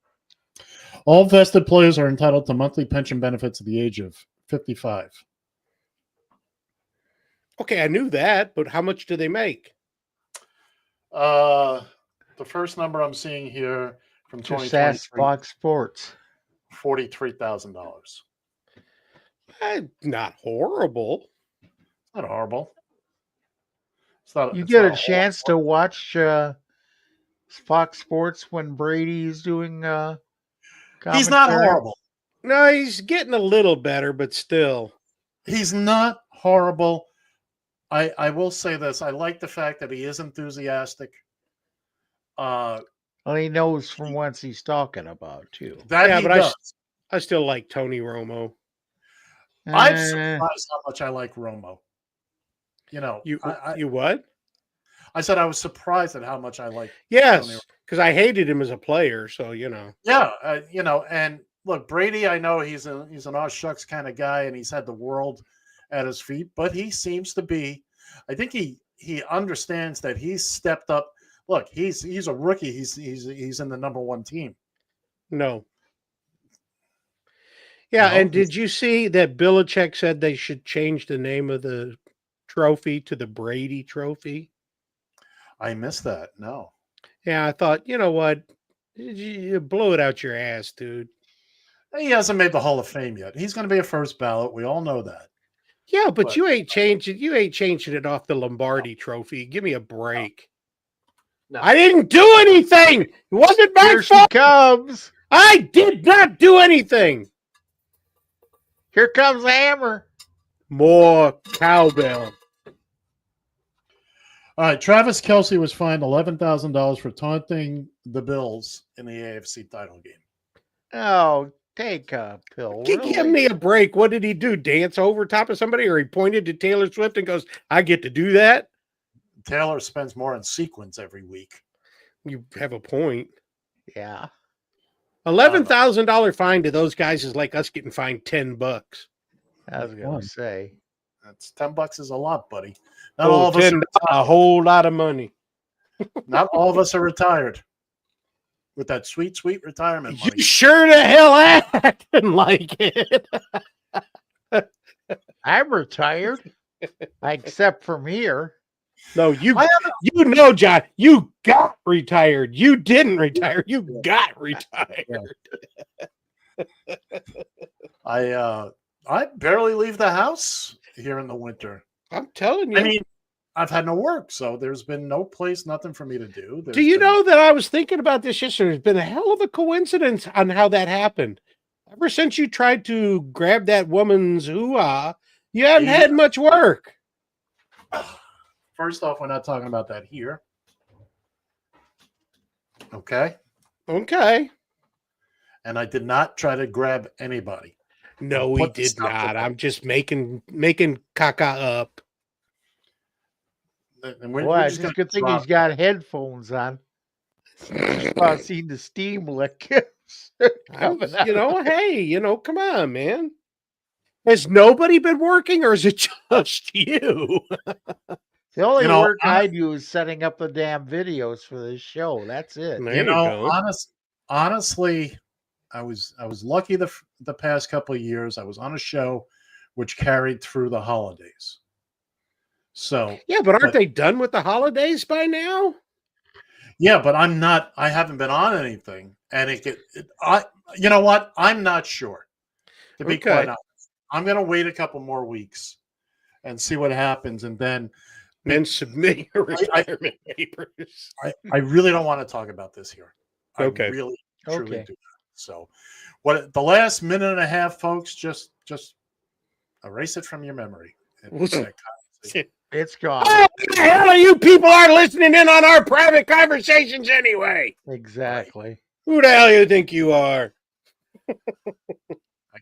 All vested players are entitled to monthly pension benefits at the age of 55. Okay, I knew that, but how much do they make? The first number I'm seeing here from Just 2023, ask Fox Sports. $43,000. Not horrible. Not horrible. You get a chance to watch Fox Sports when Brady's doing He's not horrible. No, he's getting a little better, but still. He's not horrible. I will say this. I like the fact that he is enthusiastic. Well, he knows from whence he's talking about, too. I still like Tony Romo. I'm surprised how much I like Romo. You what? I said I was surprised at how much I like. Yes, because I hated him as a player. So Yeah, and look, Brady. I know he's an aw shucks kind of guy, and he's had the world at his feet. But he seems to be. I think he understands that he's stepped up. Look, he's a rookie. He's in the number one team. No. Yeah, and did you see that Belichick said they should change the name of the trophy to the Brady Trophy? I missed that. No. Yeah, I thought, you know what? You blow it out your ass, dude. He hasn't made the Hall of Fame yet. He's going to be a first ballot. We all know that. Yeah, but you ain't changing. You ain't changing it off the Lombardi Trophy. Give me a break. No. I didn't do anything. It wasn't my fault. Here she comes. I did not do anything. Here comes the hammer. More cowbell. All right, Travis Kelsey was fined $11,000 for taunting the Bills in the AFC title game. Oh, take a pill. Give me a break. What did he do? Dance over top of somebody, or he pointed to Taylor Swift and goes, "I get to do that"? Taylor spends more on sequins every week. You have a point. Yeah. $11,000 fine to those guys is like us getting fined $10. I was going to say. That's $10 is a lot, buddy. Not all of us are a whole lot of money. Not all of us are retired with that sweet, sweet retirement money. You sure the hell acting like it. I'm retired, except from here. No, John, you got retired. You didn't retire. You got retired. I barely leave the house here in the winter. I'm telling you. I mean, I've had no work, so there's been no place, nothing for me to do. Do you know that I was thinking about this yesterday? There's been a hell of a coincidence on how that happened. Ever since you tried to grab that woman's hoo-ah, you haven't had much work. First off, we're not talking about that here. Okay. Okay. And I did not try to grab anybody. No, we did not. I'm just making caca up. Well, it's just a good thing he's got headphones on. I've seen the steam lick. Hey, come on, man. Has nobody been working, or is it just you? The only work I do is setting up the damn videos for this show. That's it. Honestly, I was lucky the past couple of years. I was on a show which carried through the holidays. So yeah, but aren't they done with the holidays by now? Yeah, but I haven't been on anything, and you know what? I'm not sure. To be quite honest, I'm going to wait a couple more weeks and see what happens, and then submit your retirement papers. I really don't want to talk about this here. Okay. I really truly do. So, what the last minute and a half, folks, just erase it from your memory. It's gone. Oh, what the hell are you people are listening in on our private conversations anyway? Exactly. Who the hell you think you are? I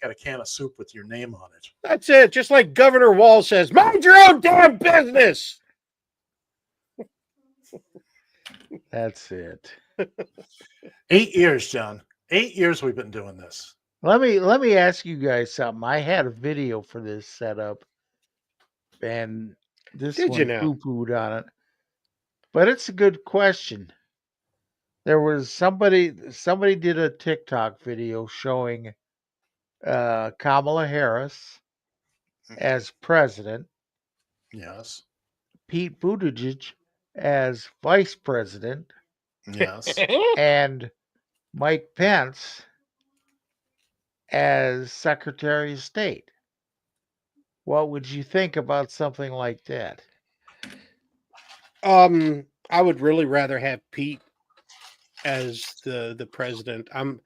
got a can of soup with your name on it. That's it. Just like Governor Wall says, mind your own damn business. That's it. 8 years, John. 8 years we've been doing this. Let me ask you guys something. I had a video for this setup, and this one poo-pooed on it. But it's a good question. There was somebody did a TikTok video showing Kamala Harris as president. Yes. Pete Buttigieg as vice president. Yes. And Mike Pence as Secretary of State. What would you think about something like that? I would really rather have Pete as the president. I'm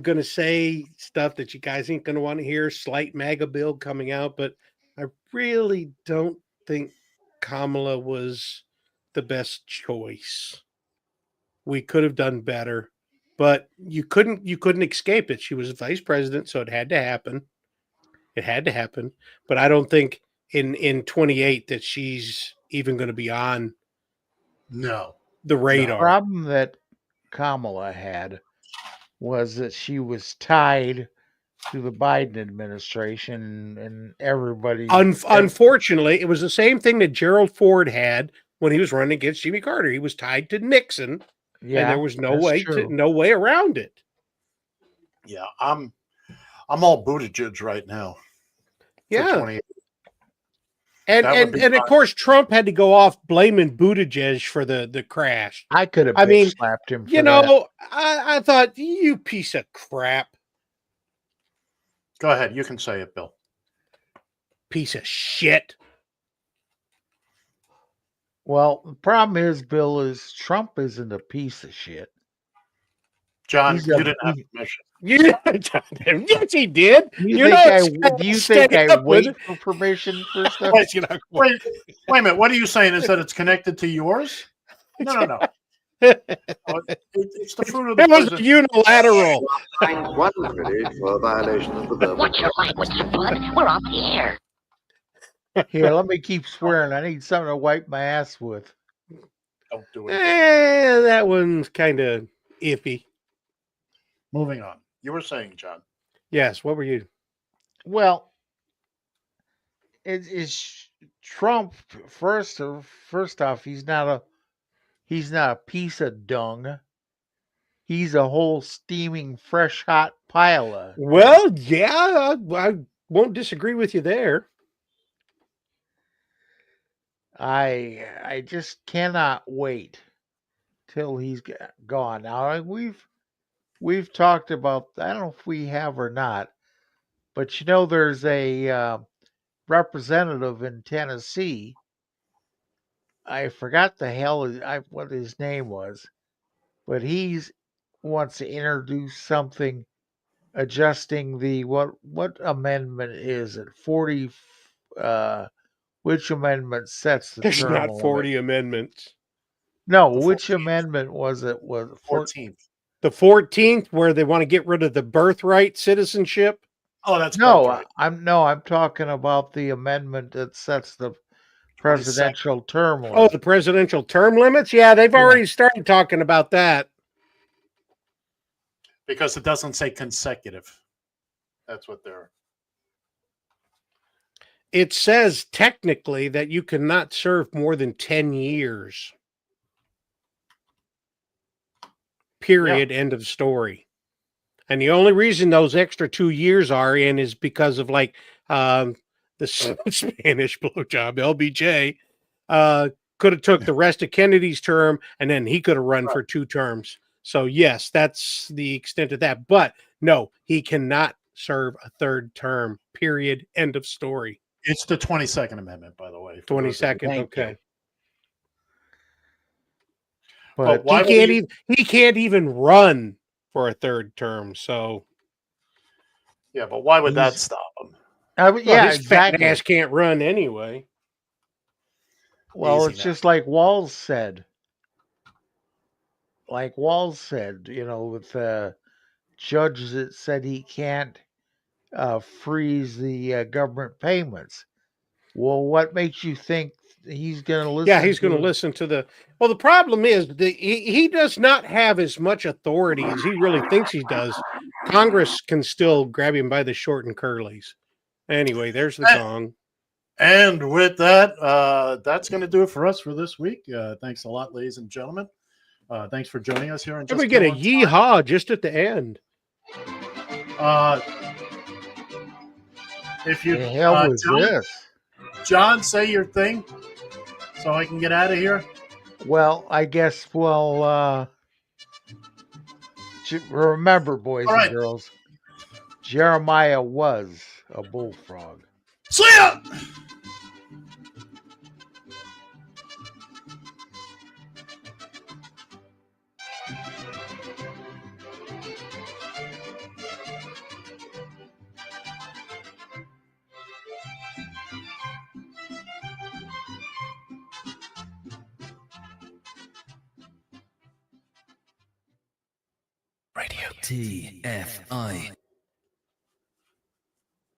gonna say stuff that you guys ain't gonna want to hear. Slight MAGA bill coming out, but I really don't think Kamala was the best choice. We could have done better, but you couldn't escape it. She was vice president, so it had to happen. It had to happen. But I don't think in 28 that she's even going to be on the radar. The problem that Kamala had was that she was tied to the Biden administration and everybody. Unfortunately, it was the same thing that Gerald Ford had when he was running against Jimmy Carter. He was tied to Nixon, and there was no way around it. Yeah, I'm all Buttigieg right now. Yeah. And of course, Trump had to go off blaming Buttigieg for the crash. I could have slapped him. I thought, you piece of crap. Go ahead. You can say it, Bill. Piece of shit. Well, the problem is, Bill, is Trump isn't a piece of shit. John, you didn't have permission. Yes, he did. Do you think I wait for permission for stuff? Wait a minute. What are you saying? Is that it's connected to yours? No. It's the fruit of the. It was unilateral. For violation of the bill. What's your language, bud? We're on the air. Here, let me keep swearing. I need something to wipe my ass with. Don't do it. That one's kind of iffy. Moving on. You were saying, John. Yes. What were you? Well, it's Trump. First off, he's not a piece of dung. He's a whole steaming, fresh, hot pile of. Well, yeah, I won't disagree with you there. I just cannot wait till he's gone. Now we've we've talked about, I don't know if we have or not, but there's a representative in Tennessee. I forgot what his name was, but he's wants to introduce something adjusting the what amendment is it? 40 which amendment sets the There's term not limit? 40 amendments. No, which amendment was it? Was it 14th. The 14th, where they want to get rid of the birthright citizenship? Oh, that's No, birthright. I'm talking about the amendment that sets the 22nd. presidential term limit. Oh, the presidential term limits? Yeah, they've already started talking about that. Because it doesn't say consecutive. That's what they're. It says technically that you cannot serve more than 10 years. Period. End of story. And the only reason those extra 2 years are in is because of the Spanish blowjob, LBJ. Could have took the rest of Kennedy's term, and then he could have run for 2 terms. So yes, that's the extent of that. But no, he cannot serve a 3rd term. Period. End of story. It's the 22nd Amendment, by the way. 22nd. Okay. But he can't even run for a 3rd term. So yeah, but why would that stop him? His exactly. fat ass can't run anyway. Well, it's just like Walls said. With the judge that said he can't freeze the government payments. Well, what makes you think he's going to listen? Yeah, he's going to listen to the. Well, the problem is he does not have as much authority as he really thinks he does. Congress can still grab him by the short and curlies. Anyway, there's the gong. And with that, that's going to do it for us for this week. Thanks a lot, ladies and gentlemen. Thanks for joining us here. And we get a yeehaw just at the end. If you, the hell was this? John, say your thing so I can get out of here. Well, I guess remember, boys and girls, Jeremiah was a bullfrog. See ya! TFI.